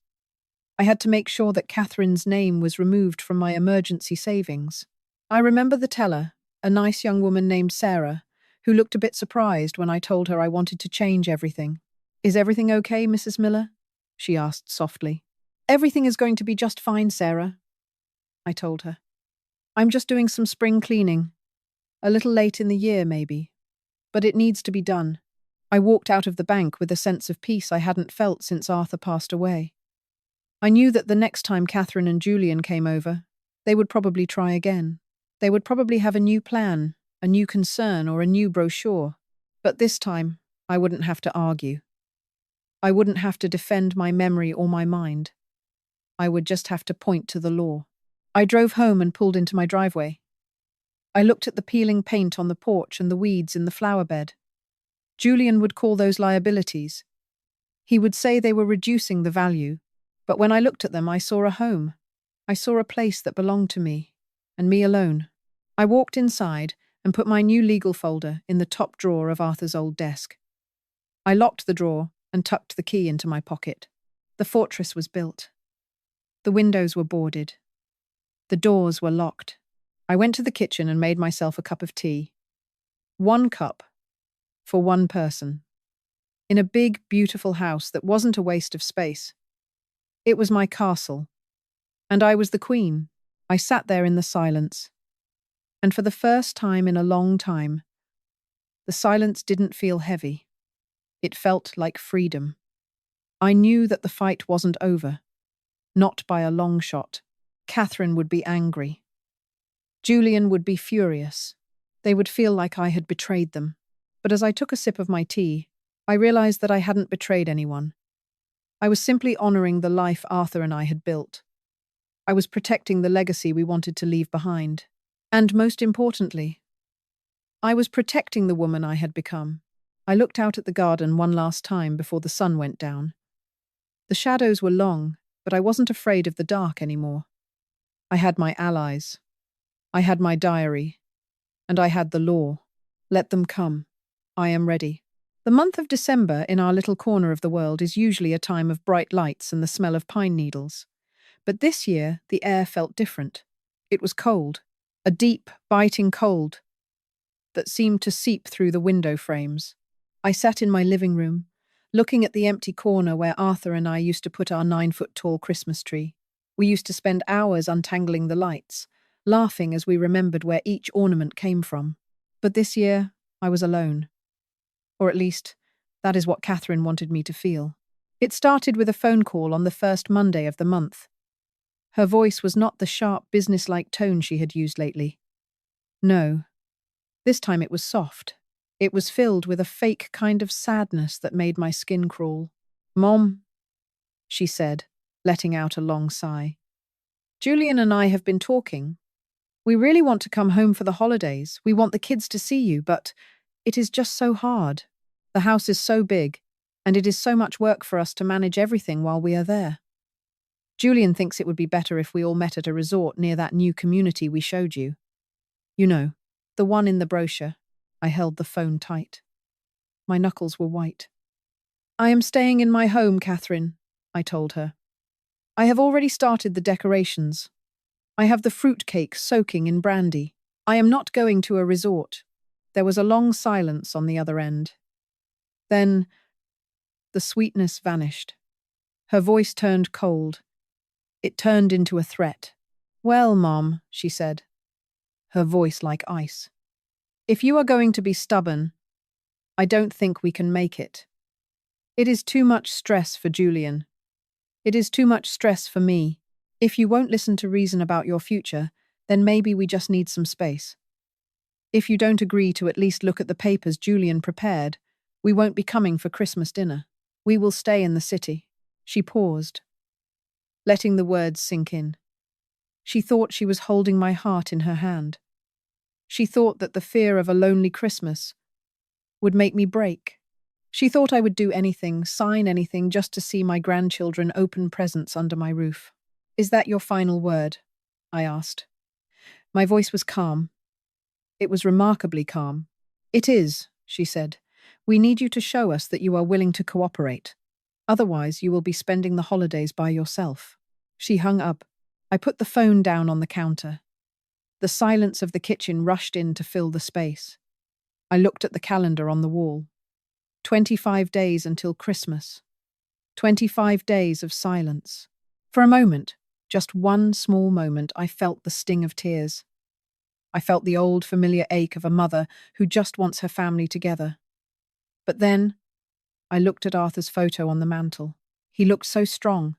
I had to make sure that Catherine's name was removed from my emergency savings. I remember the teller, a nice young woman named Sarah, who looked a bit surprised when I told her I wanted to change everything. Is everything okay, Mrs. Miller? She asked softly. Everything is going to be just fine, Sarah, I told her. I'm just doing some spring cleaning. A little late in the year, maybe. But it needs to be done. I walked out of the bank with a sense of peace I hadn't felt since Arthur passed away. I knew that the next time Catherine and Julian came over, they would probably try again. They would probably have a new plan, a new concern, or a new brochure. But this time, I wouldn't have to argue. I wouldn't have to defend my memory or my mind. I would just have to point to the law. I drove home and pulled into my driveway. I looked at the peeling paint on the porch and the weeds in the flower bed. Julian would call those liabilities. He would say they were reducing the value, but when I looked at them, I saw a home. I saw a place that belonged to me, and me alone. I walked inside and put my new legal folder in the top drawer of Arthur's old desk. I locked the drawer and tucked the key into my pocket. The fortress was built. The windows were boarded. The doors were locked. I went to the kitchen and made myself a cup of tea. 1 cup for 1 person. in a big, beautiful house that wasn't a waste of space. It was my castle, and I was the queen. I sat there in the silence, and for the first time in a long time, the silence didn't feel heavy. It felt like freedom. I knew that the fight wasn't over, not by a long shot. Catherine would be angry. Julian would be furious. They would feel like I had betrayed them. But as I took a sip of my tea, I realized that I hadn't betrayed anyone. I was simply honoring the life Arthur and I had built. I was protecting the legacy we wanted to leave behind. And most importantly, I was protecting the woman I had become. I looked out at the garden one last time before the sun went down. The shadows were long, but I wasn't afraid of the dark anymore. I had my allies. I had my diary. And I had the law. Let them come. I am ready. The month of December in our little corner of the world is usually a time of bright lights and the smell of pine needles. But this year, the air felt different. It was cold, a deep, biting cold that seemed to seep through the window frames. I sat in my living room, looking at the empty corner where Arthur and I used to put our 9-foot-tall Christmas tree. We used to spend hours untangling the lights, laughing as we remembered where each ornament came from. But this year, I was alone. Or at least, that is what Catherine wanted me to feel. It started with a phone call on the first Monday of the month. Her voice was not the sharp, businesslike tone she had used lately. No. This time it was soft. It was filled with a fake kind of sadness that made my skin crawl. "Mom," she said, letting out a long sigh. "Julian and I have been talking. We really want to come home for the holidays. We want the kids to see you, but it is just so hard. The house is so big, and it is so much work for us to manage everything while we are there. Julian thinks it would be better if we all met at a resort near that new community we showed you. You know, the one in the brochure." I held the phone tight. My knuckles were white. "I am staying in my home, Catherine," I told her. "I have already started the decorations. I have the fruit cake soaking in brandy. I am not going to a resort." There was a long silence on the other end. Then the sweetness vanished. Her voice turned cold. It turned into a threat. "Well, Mom," she said, her voice like ice. "If you are going to be stubborn, I don't think we can make it. It is too much stress for Julian. It is too much stress for me. If you won't listen to reason about your future, then maybe we just need some space. If you don't agree to at least look at the papers Julian prepared, we won't be coming for Christmas dinner. We will stay in the city." She paused, letting the words sink in. She thought she was holding my heart in her hand. She thought that the fear of a lonely Christmas would make me break. She thought I would do anything, sign anything, just to see my grandchildren open presents under my roof. "Is that your final word?" I asked. My voice was calm. It was remarkably calm. "It is," she said. "We need you to show us that you are willing to cooperate. Otherwise, you will be spending the holidays by yourself." She hung up. I put the phone down on the counter. The silence of the kitchen rushed in to fill the space. I looked at the calendar on the wall. 25 days until Christmas. 25 days of silence. For a moment, just one small moment, I felt the sting of tears. I felt the old familiar ache of a mother who just wants her family together. But then, I looked at Arthur's photo on the mantel. He looked so strong.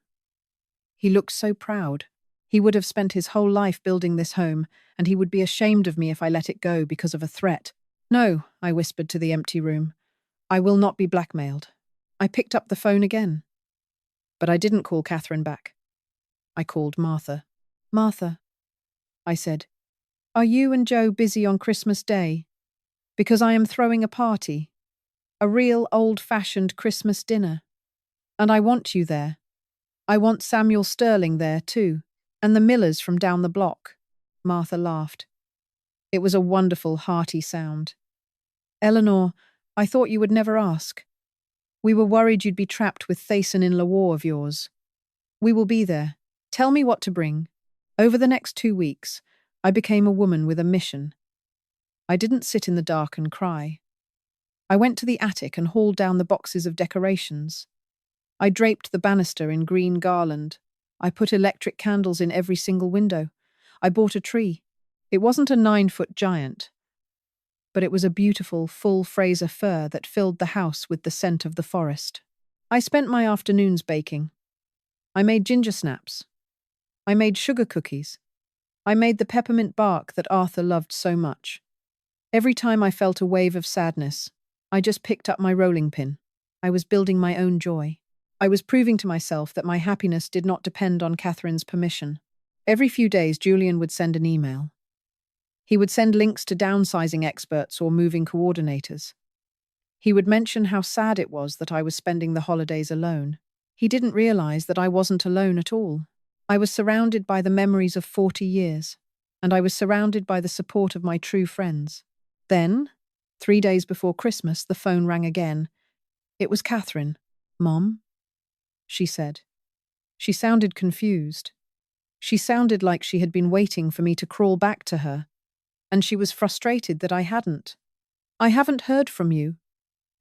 He looked so proud. He would have spent his whole life building this home, and he would be ashamed of me if I let it go because of a threat. "No," I whispered to the empty room. "I will not be blackmailed." I picked up the phone again. But I didn't call Catherine back. I called Martha. "Martha," I said, "are you and Joe busy on Christmas Day? Because I am throwing a party. A real old-fashioned Christmas dinner. And I want you there. I want Samuel Sterling there, too. And the Millers from down the block." Martha laughed. It was a wonderful, hearty sound. "Eleanor, I thought you would never ask. We were worried you'd be trapped with Thason-in-law war of yours. We will be there. Tell me what to bring." Over the next 2 weeks, I became a woman with a mission. I didn't sit in the dark and cry. I went to the attic and hauled down the boxes of decorations. I draped the banister in green garland. I put electric candles in every single window. I bought a tree. It wasn't a 9-foot giant, but it was a beautiful, full Fraser fir that filled the house with the scent of the forest. I spent my afternoons baking. I made ginger snaps. I made sugar cookies. I made the peppermint bark that Arthur loved so much. Every time I felt a wave of sadness, I just picked up my rolling pin. I was building my own joy. I was proving to myself that my happiness did not depend on Catherine's permission. Every few days, Julian would send an email. He would send links to downsizing experts or moving coordinators. He would mention how sad it was that I was spending the holidays alone. He didn't realize that I wasn't alone at all. I was surrounded by the memories of 40 years, and I was surrounded by the support of my true friends. Then, 3 days before Christmas, the phone rang again. It was Catherine. "Mom?" she said. She sounded confused. She sounded like she had been waiting for me to crawl back to her, and she was frustrated that I hadn't. "I haven't heard from you.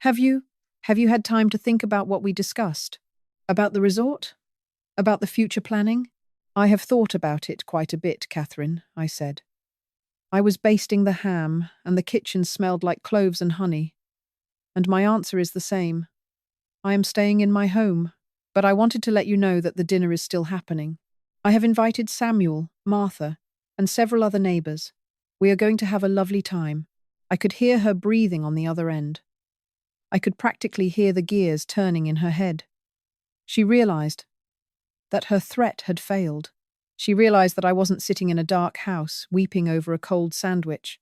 Have you? Have you had time to think about what we discussed? About the resort? About the future planning?" "I have thought about it quite a bit, Catherine," I said. I was basting the ham, and the kitchen smelled like cloves and honey. And my answer is the same. I am staying in my home, but I wanted to let you know that the dinner is still happening. I have invited Samuel, Martha, and several other neighbors. We are going to have a lovely time. I could hear her breathing on the other end. I could practically hear the gears turning in her head. She realized that her threat had failed. She realized that I wasn't sitting in a dark house, weeping over a cold sandwich.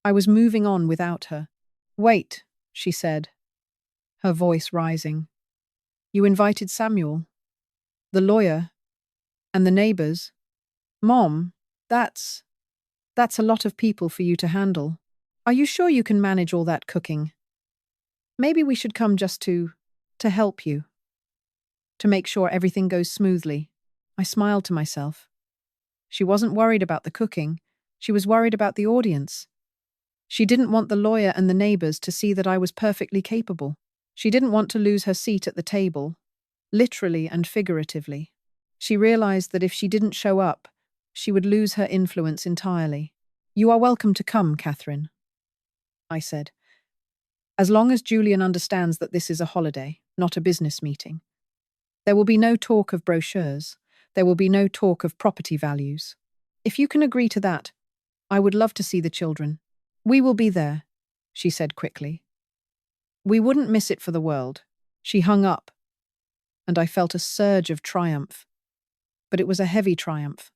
I was moving on without her. "Wait," she said, her voice rising. "You invited Samuel, the lawyer, and the neighbors? Mom, that's a lot of people for you to handle. Are you sure you can manage all that cooking? Maybe we should come just to help you, to make sure everything goes smoothly." I smiled to myself. She wasn't worried about the cooking. She was worried about the audience. She didn't want the lawyer and the neighbors to see that I was perfectly capable. She didn't want to lose her seat at the table, literally and figuratively. She realized that if she didn't show up, she would lose her influence entirely. "You are welcome to come, Catherine," I said. "As long as Julian understands that this is a holiday, not a business meeting. There will be no talk of brochures. There will be no talk of property values. If you can agree to that, I would love to see the children. We will be there," she said quickly. "We wouldn't miss it for the world." She hung up, and I felt a surge of triumph. But it was a heavy triumph.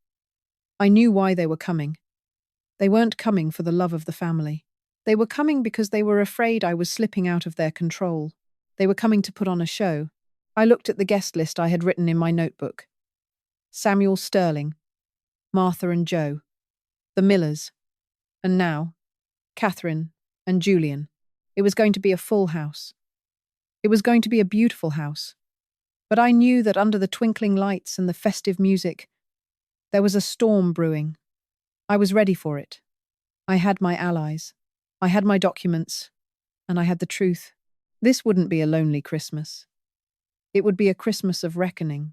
I knew why they were coming. They weren't coming for the love of the family. They were coming because they were afraid I was slipping out of their control. They were coming to put on a show. I looked at the guest list I had written in my notebook. Samuel Sterling, Martha and Joe, the Millers, and now, Catherine and Julian. It was going to be a full house. It was going to be a beautiful house. But I knew that under the twinkling lights and the festive music, there was a storm brewing. I was ready for it. I had my allies. I had my documents. And I had the truth. This wouldn't be a lonely Christmas. It would be a Christmas of reckoning.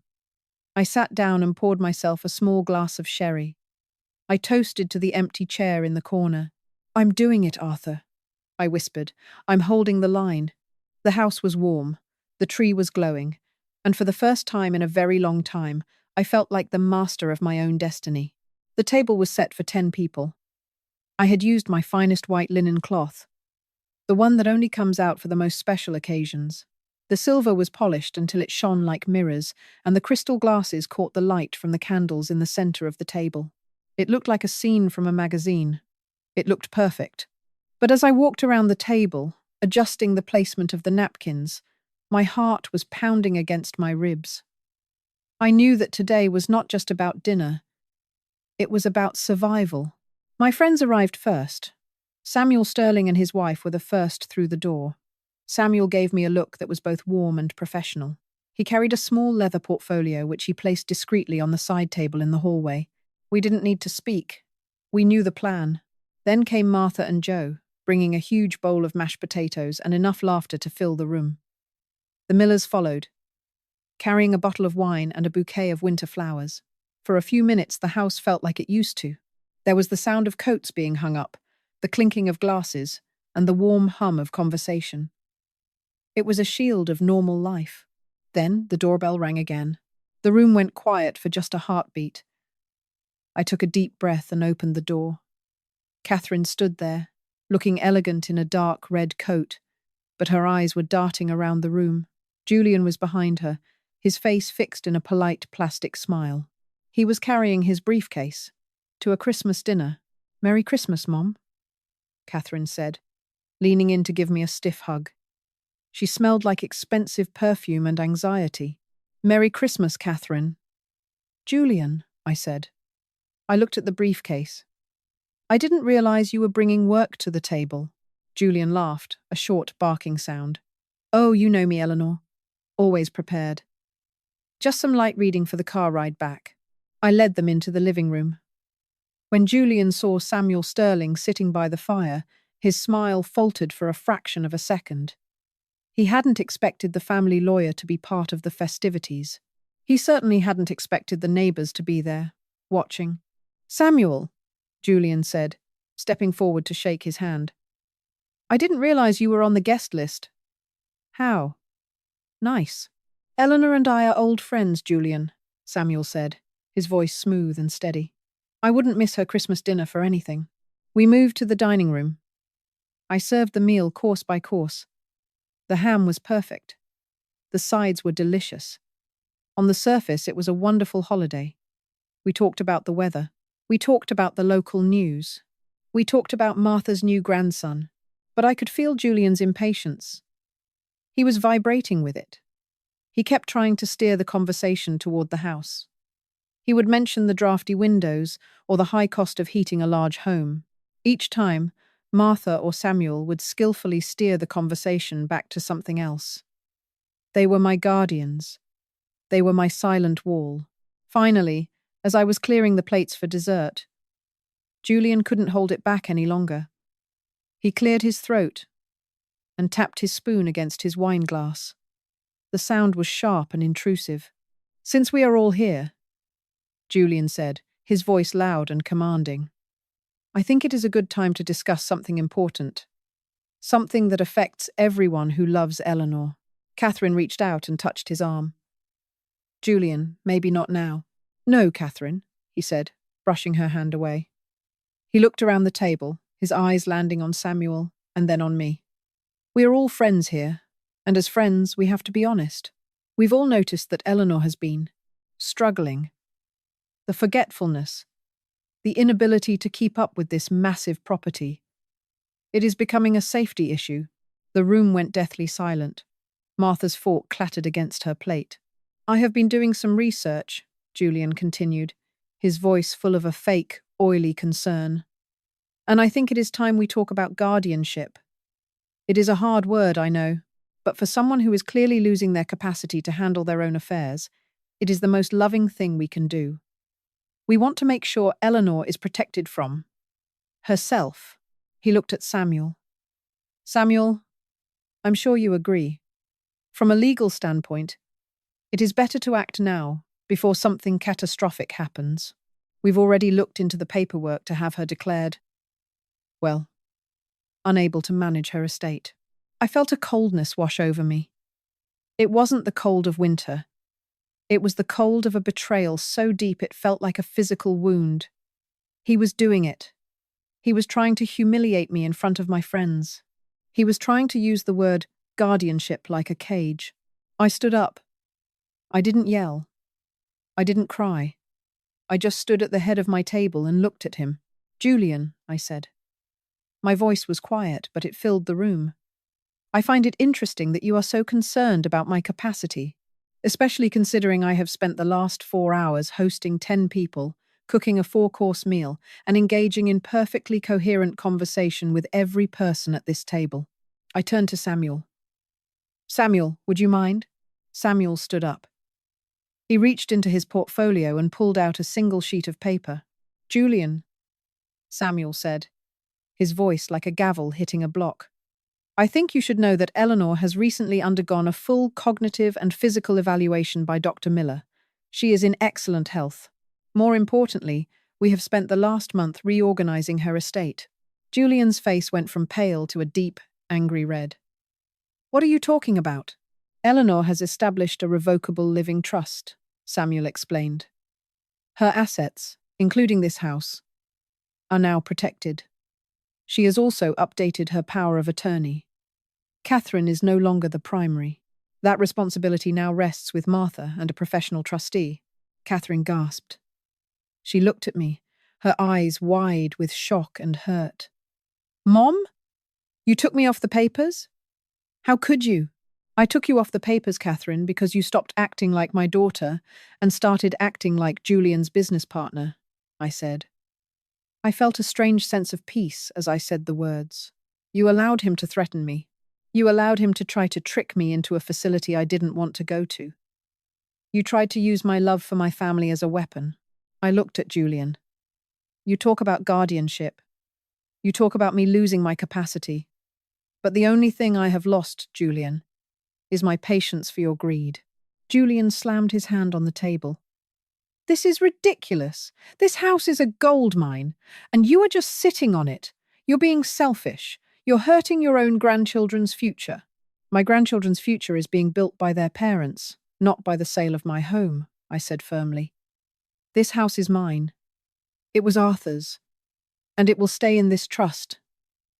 I sat down and poured myself a small glass of sherry. I toasted to the empty chair in the corner. "I'm doing it, Arthur," I whispered. "I'm holding the line." The house was warm. The tree was glowing. And for the first time in a very long time, I felt like the master of my own destiny. The table was set for 10 people. I had used my finest white linen cloth, the one that only comes out for the most special occasions. The silver was polished until it shone like mirrors, and the crystal glasses caught the light from the candles in the center of the table. It looked like a scene from a magazine. It looked perfect. But as I walked around the table, adjusting the placement of the napkins, my heart was pounding against my ribs. I knew that today was not just about dinner. It was about survival. My friends arrived first. Samuel Sterling and his wife were the first through the door. Samuel gave me a look that was both warm and professional. He carried a small leather portfolio which he placed discreetly on the side table in the hallway. We didn't need to speak. We knew the plan. Then came Martha and Joe, bringing a huge bowl of mashed potatoes and enough laughter to fill the room. The Millers followed, carrying a bottle of wine and a bouquet of winter flowers. For a few minutes, the house felt like it used to. There was the sound of coats being hung up, the clinking of glasses, and the warm hum of conversation. It was a shield of normal life. Then the doorbell rang again. The room went quiet for just a heartbeat. I took a deep breath and opened the door. Catherine stood there, looking elegant in a dark red coat, but her eyes were darting around the room. Julian was behind her, his face fixed in a polite plastic smile. He was carrying his briefcase. To a Christmas dinner. "Merry Christmas, Mom," Catherine said, leaning in to give me a stiff hug. She smelled like expensive perfume and anxiety. "Merry Christmas, Catherine." "Julian," I said. I looked at the briefcase. "I didn't realize you were bringing work to the table." Julian laughed, a short barking sound. "Oh, you know me, Eleanor. Always prepared. Just some light reading for the car ride back." I led them into the living room. When Julian saw Samuel Sterling sitting by the fire, his smile faltered for a fraction of a second. He hadn't expected the family lawyer to be part of the festivities. He certainly hadn't expected the neighbors to be there, watching. "Samuel," Julian said, stepping forward to shake his hand. "I didn't realize you were on the guest list." "How?" "Nice. Eleanor and I are old friends, Julian," Samuel said, his voice smooth and steady. "I wouldn't miss her Christmas dinner for anything." We moved to the dining room. I served the meal course by course. The ham was perfect. The sides were delicious. On the surface, it was a wonderful holiday. We talked about the weather. We talked about the local news. We talked about Martha's new grandson. But I could feel Julian's impatience. He was vibrating with it. He kept trying to steer the conversation toward the house. He would mention the drafty windows or the high cost of heating a large home. Each time, Martha or Samuel would skillfully steer the conversation back to something else. They were my guardians. They were my silent wall. Finally, as I was clearing the plates for dessert, Julian couldn't hold it back any longer. He cleared his throat and tapped his spoon against his wine glass. The sound was sharp and intrusive. "Since we are all here," Julian said, his voice loud and commanding, "I think it is a good time to discuss something important. Something that affects everyone who loves Eleanor." Catherine reached out and touched his arm. "Julian, maybe not now." "No, Catherine," he said, brushing her hand away. He looked around the table, his eyes landing on Samuel and then on me. "We are all friends here, and as friends, we have to be honest. We've all noticed that Eleanor has been struggling. The forgetfulness, the inability to keep up with this massive property. It is becoming a safety issue." The room went deathly silent. Martha's fork clattered against her plate. "I have been doing some research," Julian continued, his voice full of a fake, oily concern. "And I think it is time we talk about guardianship. It is a hard word, I know, but for someone who is clearly losing their capacity to handle their own affairs, it is the most loving thing we can do. We want to make sure Eleanor is protected from herself." He looked at Samuel. "Samuel, I'm sure you agree. From a legal standpoint, it is better to act now before something catastrophic happens. We've already looked into the paperwork to have her declared, well, unable to manage her estate." I felt a coldness wash over me. It wasn't the cold of winter. It was the cold of a betrayal so deep it felt like a physical wound. He was doing it. He was trying to humiliate me in front of my friends. He was trying to use the word guardianship like a cage. I stood up. I didn't yell. I didn't cry. I just stood at the head of my table and looked at him. "Julian," I said. My voice was quiet, but it filled the room. "I find it interesting that you are so concerned about my capacity, especially considering I have spent the last 4 hours hosting 10 people, cooking a 4-course meal, and engaging in perfectly coherent conversation with every person at this table." I turned to Samuel. "Samuel, would you mind?" Samuel stood up. He reached into his portfolio and pulled out a single sheet of paper. "Julian," Samuel said, his voice like a gavel hitting a block. I think you should know that Eleanor has recently undergone a full cognitive and physical evaluation by Dr. Miller. She is in excellent health. More importantly, we have spent the last month reorganizing her estate. Julian's face went from pale to a deep, angry red. What are you talking about? Eleanor has established a revocable living trust, Samuel explained. Her assets, including this house, are now protected. She has also updated her power of attorney. Catherine is no longer the primary. That responsibility now rests with Martha and a professional trustee. Catherine gasped. She looked at me, her eyes wide with shock and hurt. Mom? You took me off the papers? How could you? I took you off the papers, Catherine, because you stopped acting like my daughter and started acting like Julian's business partner, I said. I felt a strange sense of peace as I said the words. You allowed him to threaten me. You allowed him to try to trick me into a facility I didn't want to go to. You tried to use my love for my family as a weapon. I looked at Julian. You talk about guardianship. You talk about me losing my capacity. But the only thing I have lost, Julian, is my patience for your greed. Julian slammed his hand on the table. This is ridiculous. This house is a gold mine, and you are just sitting on it. You're being selfish. You're hurting your own grandchildren's future. My grandchildren's future is being built by their parents, not by the sale of my home, I said firmly. This house is mine. It was Arthur's, and it will stay in this trust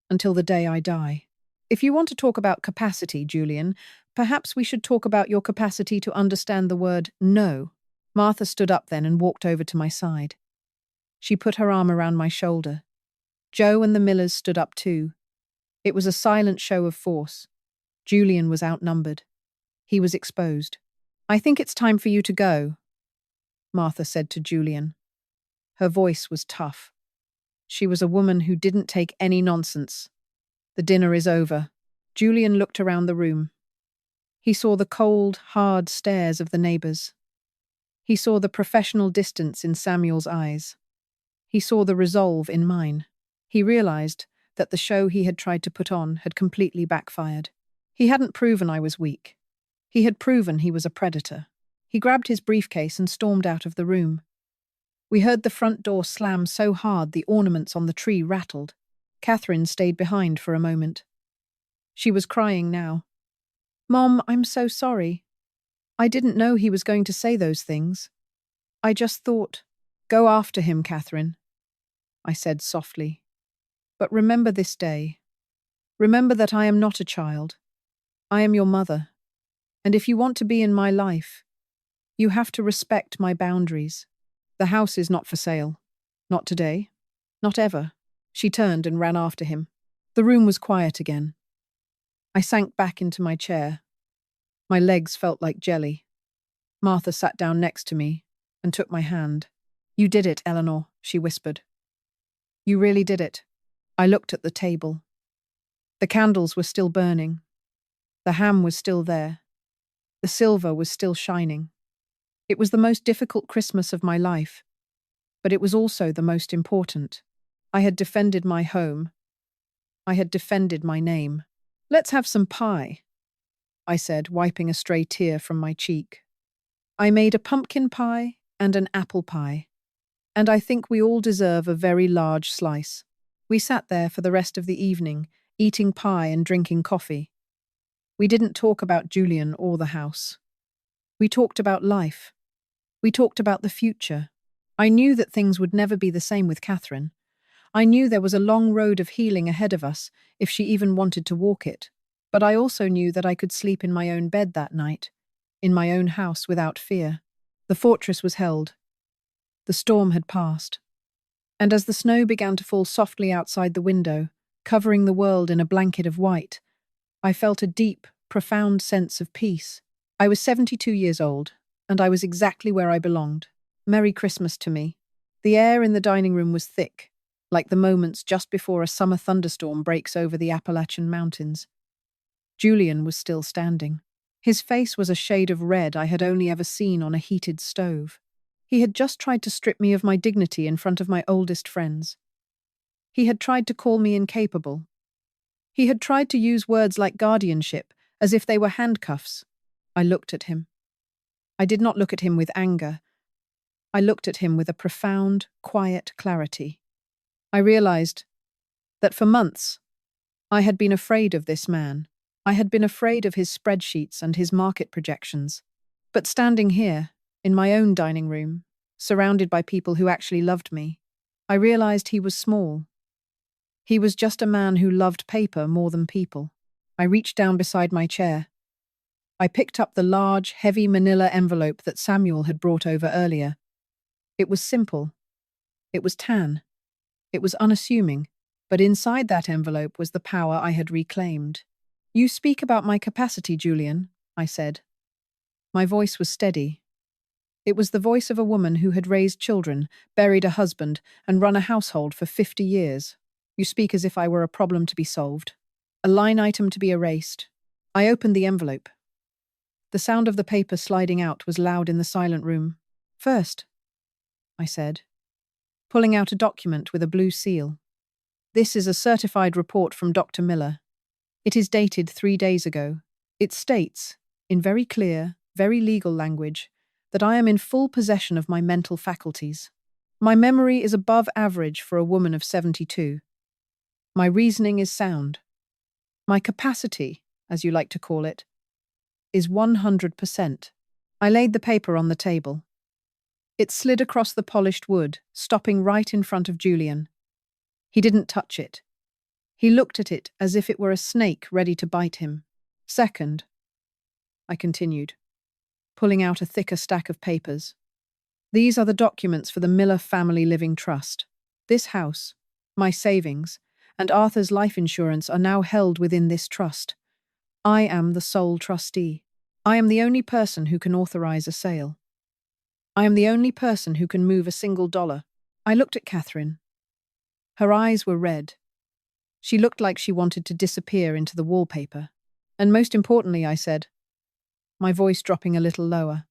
until the day I die. If you want to talk about capacity, Julian, perhaps we should talk about your capacity to understand the word no. Martha stood up then and walked over to my side. She put her arm around my shoulder. Joe and the Millers stood up too. It was a silent show of force. Julian was outnumbered. He was exposed. I think it's time for you to go, Martha said to Julian. Her voice was tough. She was a woman who didn't take any nonsense. The dinner is over. Julian looked around the room. He saw the cold, hard stares of the neighbors. He saw the professional distance in Samuel's eyes. He saw the resolve in mine. He realized that the show he had tried to put on had completely backfired. He hadn't proven I was weak. He had proven he was a predator. He grabbed his briefcase and stormed out of the room. We heard the front door slam so hard the ornaments on the tree rattled. Catherine stayed behind for a moment. She was crying now. Mom, I'm so sorry. I didn't know he was going to say those things. I just thought, go after him, Catherine, I said softly. But remember this day. Remember that I am not a child. I am your mother. And if you want to be in my life, you have to respect my boundaries. The house is not for sale. Not today. Not ever. She turned and ran after him. The room was quiet again. I sank back into my chair. My legs felt like jelly. Martha sat down next to me and took my hand. You did it, Eleanor, she whispered. You really did it. I looked at the table. The candles were still burning. The ham was still there. The silver was still shining. It was the most difficult Christmas of my life, but it was also the most important. I had defended my home. I had defended my name. Let's have some pie, I said, wiping a stray tear from my cheek. I made a pumpkin pie and an apple pie, and I think we all deserve a very large slice. We sat there for the rest of the evening, eating pie and drinking coffee. We didn't talk about Julian or the house. We talked about life. We talked about the future. I knew that things would never be the same with Catherine. I knew there was a long road of healing ahead of us, if she even wanted to walk it. But I also knew that I could sleep in my own bed that night, in my own house without fear. The fortress was held. The storm had passed. And as the snow began to fall softly outside the window, covering the world in a blanket of white, I felt a deep, profound sense of peace. I was 72 years old, and I was exactly where I belonged. Merry Christmas to me. The air in the dining room was thick, like the moments just before a summer thunderstorm breaks over the Appalachian Mountains. Julian was still standing. His face was a shade of red I had only ever seen on a heated stove. He had just tried to strip me of my dignity in front of my oldest friends. He had tried to call me incapable. He had tried to use words like guardianship, as if they were handcuffs. I looked at him. I did not look at him with anger. I looked at him with a profound, quiet clarity. I realized that for months, I had been afraid of this man. I had been afraid of his spreadsheets and his market projections. But standing here, in my own dining room, surrounded by people who actually loved me, I realized he was small. He was just a man who loved paper more than people. I reached down beside my chair. I picked up the large, heavy manila envelope that Samuel had brought over earlier. It was simple. It was tan. It was unassuming. But inside that envelope was the power I had reclaimed. "You speak about my capacity, Julian," I said. My voice was steady. It was the voice of a woman who had raised children, buried a husband, and run a household for 50 years. "You speak as if I were a problem to be solved, a line item to be erased." I opened the envelope. The sound of the paper sliding out was loud in the silent room. "First," I said, pulling out a document with a blue seal. "This is a certified report from Dr. Miller. It is dated 3 days ago. It states, in very clear, very legal language, that I am in full possession of my mental faculties. My memory is above average for a woman of 72. My reasoning is sound. My capacity, as you like to call it, is 100%. I laid the paper on the table. It slid across the polished wood, stopping right in front of Julian. He didn't touch it. He looked at it as if it were a snake ready to bite him. "Second," I continued, pulling out a thicker stack of papers. "These are the documents for the Miller Family Living Trust. This house, my savings, and Arthur's life insurance are now held within this trust. I am the sole trustee. I am the only person who can authorize a sale. I am the only person who can move a single dollar." I looked at Catherine. Her eyes were red. She looked like she wanted to disappear into the wallpaper. "And most importantly," I said, my voice dropping a little lower,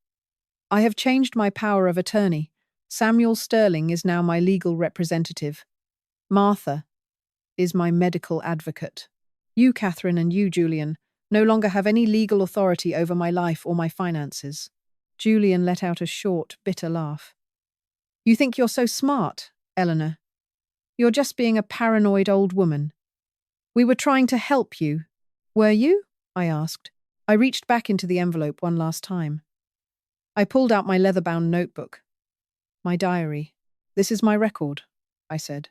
"I have changed my power of attorney. Samuel Sterling is now my legal representative. Martha is my medical advocate. You, Catherine, and you, Julian, no longer have any legal authority over my life or my finances." Julian let out a short, bitter laugh. "You think you're so smart, Eleanor. You're just being a paranoid old woman. We were trying to help you. Were you?" I asked. I reached back into the envelope one last time. I pulled out my leather-bound notebook. "My diary. This is my record," I said.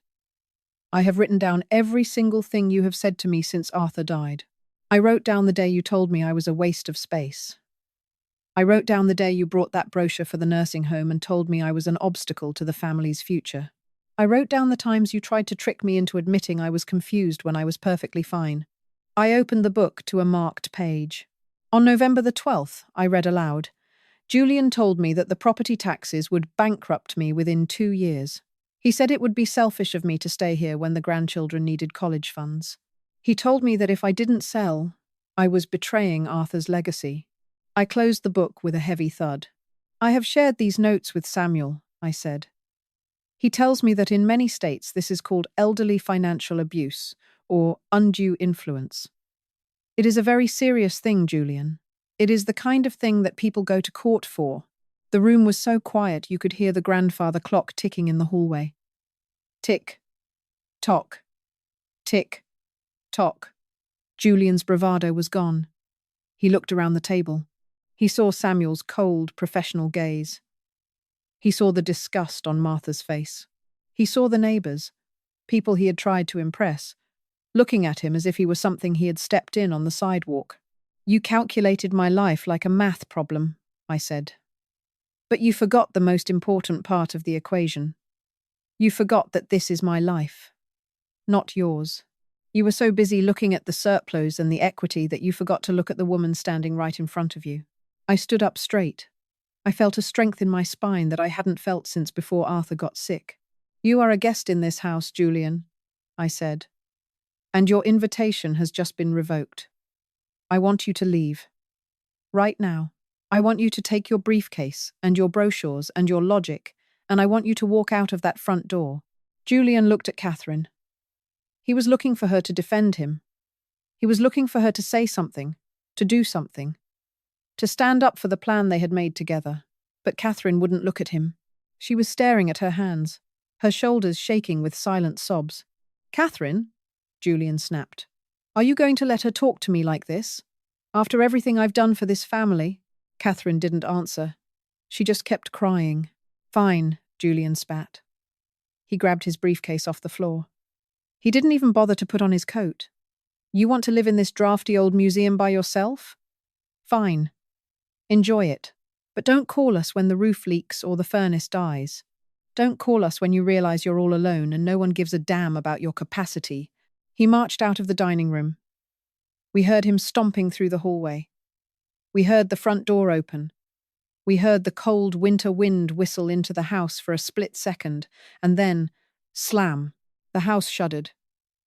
"I have written down every single thing you have said to me since Arthur died. I wrote down the day you told me I was a waste of space. I wrote down the day you brought that brochure for the nursing home and told me I was an obstacle to the family's future. I wrote down the times you tried to trick me into admitting I was confused when I was perfectly fine." I opened the book to a marked page. "On November the 12th, I read aloud, Julian told me that the property taxes would bankrupt me within 2 years. He said it would be selfish of me to stay here when the grandchildren needed college funds. He told me that if I didn't sell, I was betraying Arthur's legacy." I closed the book with a heavy thud. "I have shared these notes with Samuel," I said. "He tells me that in many states this is called elderly financial abuse, or undue influence. It is a very serious thing, Julian. It is the kind of thing that people go to court for." The room was so quiet you could hear the grandfather clock ticking in the hallway. Tick, tock, tick, tock. Julian's bravado was gone. He looked around the table. He saw Samuel's cold, professional gaze. He saw the disgust on Martha's face. He saw the neighbors, people he had tried to impress, looking at him as if he were something he had stepped in on the sidewalk. "You calculated my life like a math problem," I said. "But you forgot the most important part of the equation. You forgot that this is my life, not yours. You were so busy looking at the surplus and the equity that you forgot to look at the woman standing right in front of you." I stood up straight. I felt a strength in my spine that I hadn't felt since before Arthur got sick. "You are a guest in this house, Julian," I said, "and your invitation has just been revoked. I want you to leave. Right now. I want you to take your briefcase and your brochures and your logic, and I want you to walk out of that front door." Julian looked at Catherine. He was looking for her to defend him. He was looking for her to say something, to do something, to stand up for the plan they had made together. But Catherine wouldn't look at him. She was staring at her hands, her shoulders shaking with silent sobs. "Catherine," Julian snapped, "are you going to let her talk to me like this? After everything I've done for this family?" Catherine didn't answer. She just kept crying. "Fine," Julian spat. He grabbed his briefcase off the floor. He didn't even bother to put on his coat. "You want to live in this drafty old museum by yourself? Fine. Enjoy it. But don't call us when the roof leaks or the furnace dies. Don't call us when you realize you're all alone and no one gives a damn about your capacity." He marched out of the dining room. We heard him stomping through the hallway. We heard the front door open. We heard the cold winter wind whistle into the house for a split second, and then, slam, the house shuddered.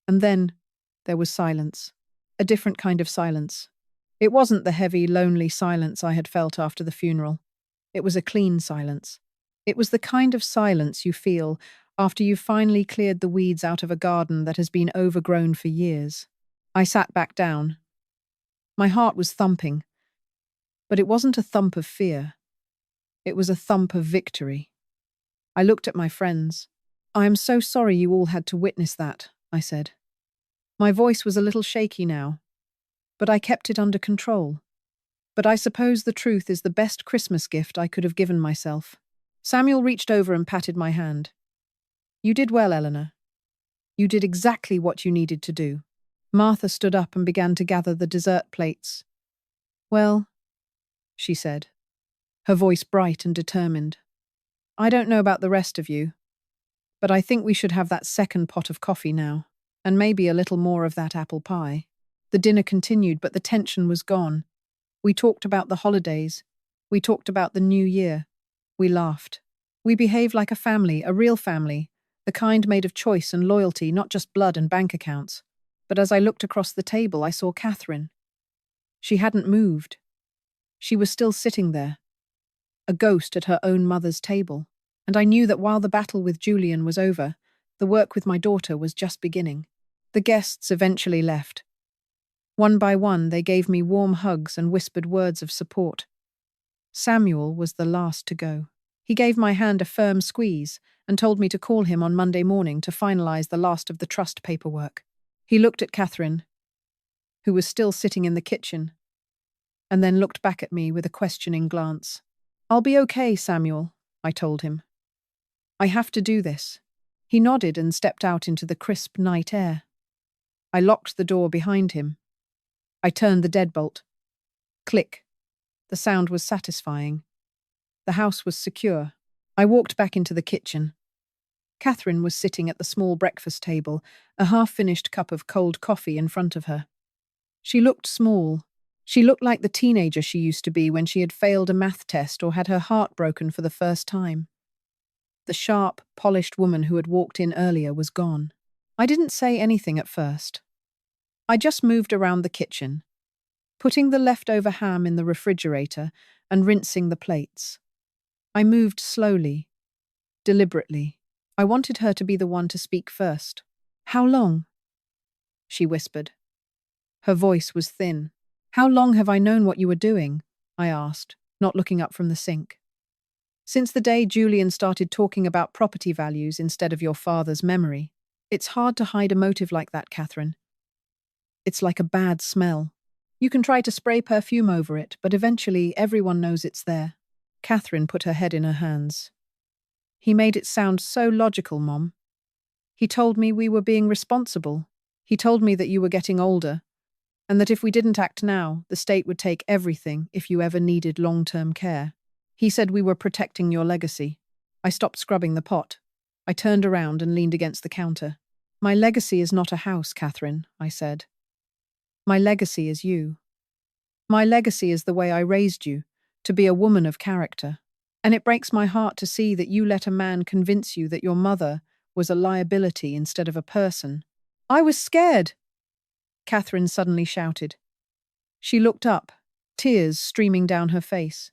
And then there was silence. A different kind of silence. It wasn't the heavy, lonely silence I had felt after the funeral. It was a clean silence. It was the kind of silence you feel after you've finally cleared the weeds out of a garden that has been overgrown for years. I sat back down. My heart was thumping, but it wasn't a thump of fear. It was a thump of victory. I looked at my friends. "I am so sorry you all had to witness that," I said. My voice was a little shaky now, but I kept it under control. But I suppose the truth is the best Christmas gift I could have given myself. Samuel reached over and patted my hand. "You did well, Eleanor. You did exactly what you needed to do." Martha stood up and began to gather the dessert plates. "Well," she said, her voice bright and determined, "I don't know about the rest of you, but I think we should have that second pot of coffee now, and maybe a little more of that apple pie." The dinner continued, but the tension was gone. We talked about the holidays. We talked about the new year. We laughed. We behaved like a family, a real family, the kind made of choice and loyalty, not just blood and bank accounts. But as I looked across the table, I saw Catherine. She hadn't moved. She was still sitting there, a ghost at her own mother's table. And I knew that while the battle with Julian was over, the work with my daughter was just beginning. The guests eventually left. One by one, they gave me warm hugs and whispered words of support. Samuel was the last to go. He gave my hand a firm squeeze and told me to call him on Monday morning to finalize the last of the trust paperwork. He looked at Catherine, who was still sitting in the kitchen, and then looked back at me with a questioning glance. "I'll be okay, Samuel," I told him. "I have to do this." He nodded and stepped out into the crisp night air. I locked the door behind him. I turned the deadbolt. Click. The sound was satisfying. The house was secure. I walked back into the kitchen. Catherine was sitting at the small breakfast table, a half-finished cup of cold coffee in front of her. She looked small. She looked like the teenager she used to be when she had failed a math test or had her heart broken for the first time. The sharp, polished woman who had walked in earlier was gone. I didn't say anything at first. I just moved around the kitchen, putting the leftover ham in the refrigerator and rinsing the plates. I moved slowly, deliberately. I wanted her to be the one to speak first. "How long?" she whispered. Her voice was thin. "How long have I known what you were doing?" I asked, not looking up from the sink. "Since the day Julian started talking about property values instead of your father's memory. It's hard to hide a motive like that, Catherine. It's like a bad smell. You can try to spray perfume over it, but eventually everyone knows it's there." Catherine put her head in her hands. "He made it sound so logical, Mom. He told me we were being responsible. He told me that you were getting older, and that if we didn't act now, the state would take everything if you ever needed long-term care. He said we were protecting your legacy." I stopped scrubbing the pot. I turned around and leaned against the counter. "My legacy is not a house, Catherine," I said. "My legacy is you. My legacy is the way I raised you, to be a woman of character. And it breaks my heart to see that you let a man convince you that your mother was a liability instead of a person." "I was scared," Catherine suddenly shouted. She looked up, tears streaming down her face.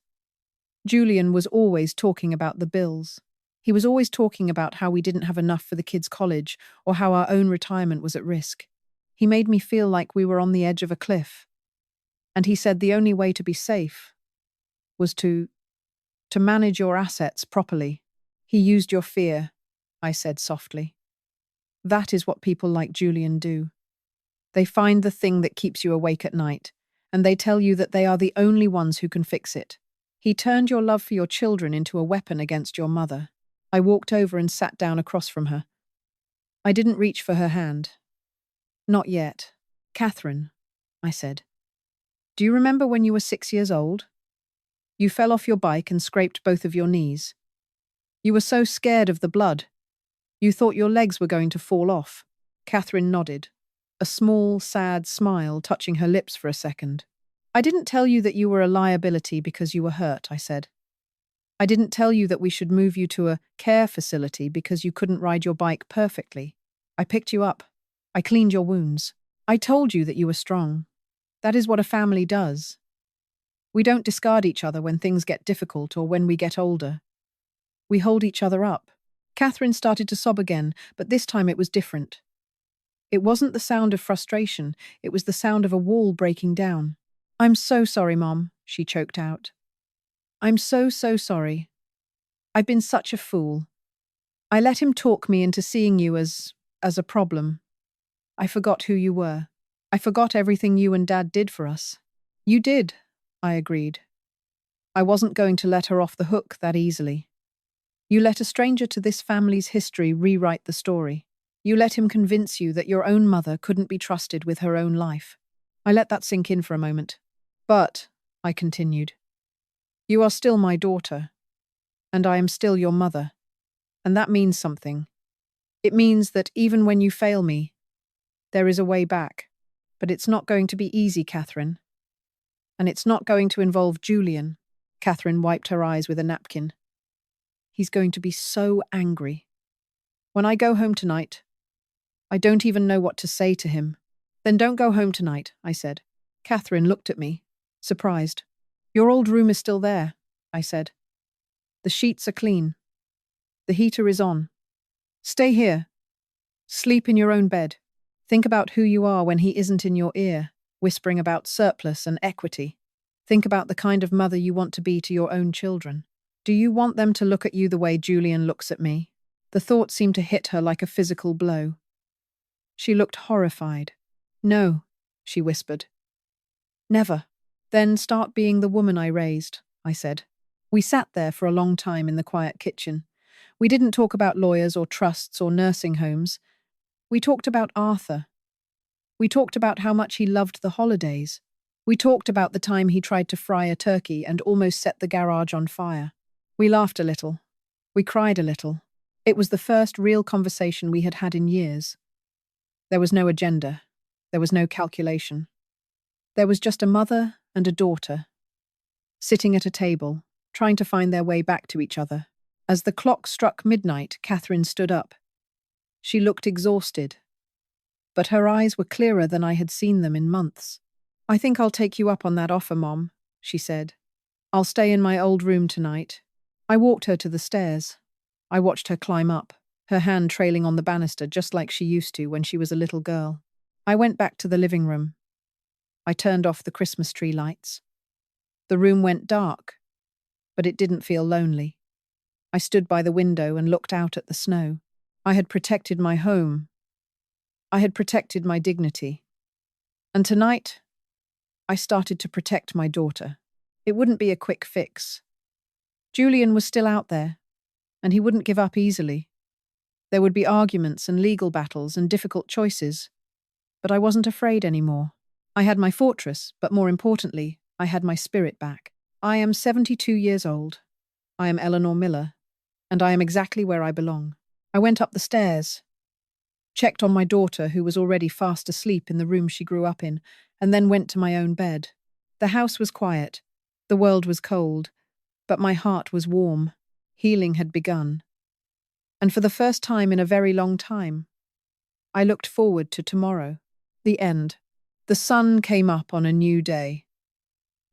Julian was always talking about the bills. He was always talking about how we didn't have enough for the kids' college or how our own retirement was at risk. He made me feel like we were on the edge of a cliff. And he said the only way to be safe was to manage your assets properly. He used your fear, I said softly. That is what people like Julian do. They find the thing that keeps you awake at night, and they tell you that they are the only ones who can fix it. He turned your love for your children into a weapon against your mother. I walked over and sat down across from her. I didn't reach for her hand. Not yet. Catherine, I said. Do you remember when you were 6 years old? You fell off your bike and scraped both of your knees. You were so scared of the blood. You thought your legs were going to fall off. Catherine nodded, a small, sad smile touching her lips for a second. I didn't tell you that you were a liability because you were hurt, I said. I didn't tell you that we should move you to a care facility because you couldn't ride your bike perfectly. I picked you up. I cleaned your wounds. I told you that you were strong. That is what a family does. We don't discard each other when things get difficult or when we get older. We hold each other up. Catherine started to sob again, but this time it was different. It wasn't the sound of frustration, it was the sound of a wall breaking down. I'm so sorry, Mom, she choked out. I'm so sorry. I've been such a fool. I let him talk me into seeing you as a problem. I forgot who you were. I forgot everything you and Dad did for us. You did, I agreed. I wasn't going to let her off the hook that easily. You let a stranger to this family's history rewrite the story. You let him convince you that your own mother couldn't be trusted with her own life. I let that sink in for a moment. But, I continued, you are still my daughter, and I am still your mother, and that means something. It means that even when you fail me, there is a way back. But it's not going to be easy, Catherine. And it's not going to involve Julian. Catherine wiped her eyes with a napkin. He's going to be so angry. When I go home tonight, I don't even know what to say to him. Then don't go home tonight, I said. Catherine looked at me, surprised. Your old room is still there, I said. The sheets are clean. The heater is on. Stay here. Sleep in your own bed. Think about who you are when he isn't in your ear, whispering about surplus and equity. Think about the kind of mother you want to be to your own children. Do you want them to look at you the way Julian looks at me? The thought seemed to hit her like a physical blow. She looked horrified. No, she whispered. Never. Then start being the woman I raised, I said. We sat there for a long time in the quiet kitchen. We didn't talk about lawyers or trusts or nursing homes. We talked about Arthur. We talked about how much he loved the holidays. We talked about the time he tried to fry a turkey and almost set the garage on fire. We laughed a little. We cried a little. It was the first real conversation we had had in years. There was no agenda. There was no calculation. There was just a mother and a daughter, sitting at a table, trying to find their way back to each other. As the clock struck midnight, Catherine stood up. She looked exhausted, but her eyes were clearer than I had seen them in months. I think I'll take you up on that offer, Mom, she said. I'll stay in my old room tonight. I walked her to the stairs. I watched her climb up, her hand trailing on the banister just like she used to when she was a little girl. I went back to the living room. I turned off the Christmas tree lights. The room went dark, but it didn't feel lonely. I stood by the window and looked out at the snow. I had protected my home. I had protected my dignity. And tonight, I started to protect my daughter. It wouldn't be a quick fix. Julian was still out there, and he wouldn't give up easily. There would be arguments and legal battles and difficult choices, but I wasn't afraid anymore. I had my fortress, but more importantly, I had my spirit back. I am 72 years old. I am Eleanor Miller, and I am exactly where I belong. I went up the stairs, checked on my daughter, who was already fast asleep in the room she grew up in, and then went to my own bed. The house was quiet. The world was cold, but my heart was warm. Healing had begun. And for the first time in a very long time, I looked forward to tomorrow, the end. The sun came up on a new day.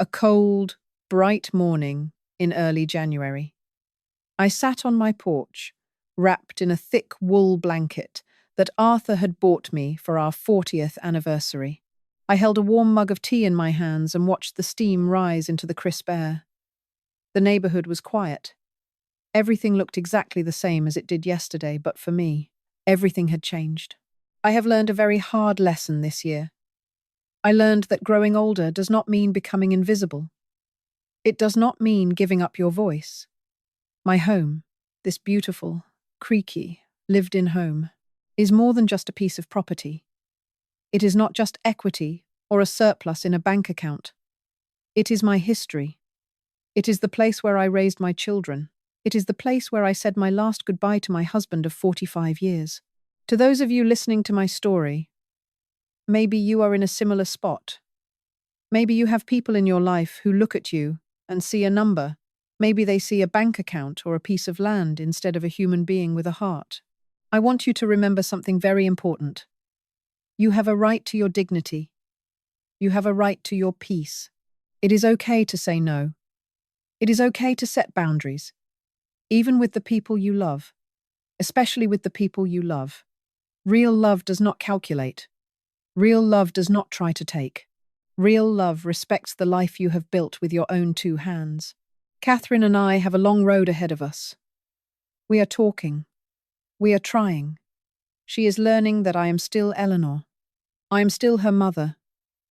A cold, bright morning in early January. I sat on my porch, wrapped in a thick wool blanket that Arthur had bought me for our 40th anniversary. I held a warm mug of tea in my hands and watched the steam rise into the crisp air. The neighborhood was quiet. Everything looked exactly the same as it did yesterday, but for me, everything had changed. I have learned a very hard lesson this year. I learned that growing older does not mean becoming invisible. It does not mean giving up your voice. My home, this beautiful, creaky, lived-in home, is more than just a piece of property. It is not just equity or a surplus in a bank account. It is my history. It is the place where I raised my children. It is the place where I said my last goodbye to my husband of 45 years. To those of you listening to my story, maybe you are in a similar spot. Maybe you have people in your life who look at you and see a number. Maybe they see a bank account or a piece of land instead of a human being with a heart. I want you to remember something very important. You have a right to your dignity. You have a right to your peace. It is okay to say no. It is okay to set boundaries, even with the people you love, especially with the people you love. Real love does not calculate. Real love does not try to take. Real love respects the life you have built with your own two hands. Catherine and I have a long road ahead of us. We are talking. We are trying. She is learning that I am still Eleanor. I am still her mother.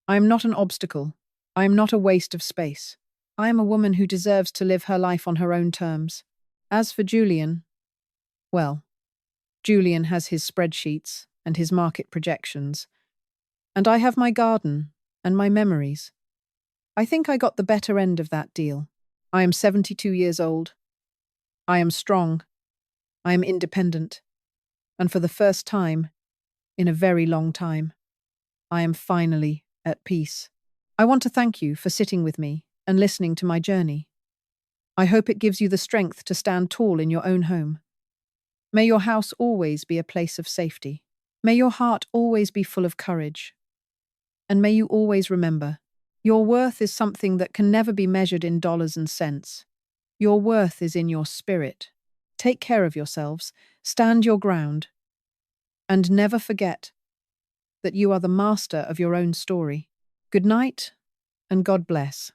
I am not an obstacle. I am not a waste of space. I am a woman who deserves to live her life on her own terms. As for Julian, well, Julian has his spreadsheets and his market projections, and I have my garden and my memories. I think I got the better end of that deal. I am 72 years old. I am strong. I am independent. And for the first time, in a very long time, I am finally at peace. I want to thank you for sitting with me and listening to my journey. I hope it gives you the strength to stand tall in your own home. May your house always be a place of safety. May your heart always be full of courage. And may you always remember, your worth is something that can never be measured in dollars and cents. Your worth is in your spirit. Take care of yourselves, stand your ground, and never forget that you are the master of your own story. Good night, and God bless.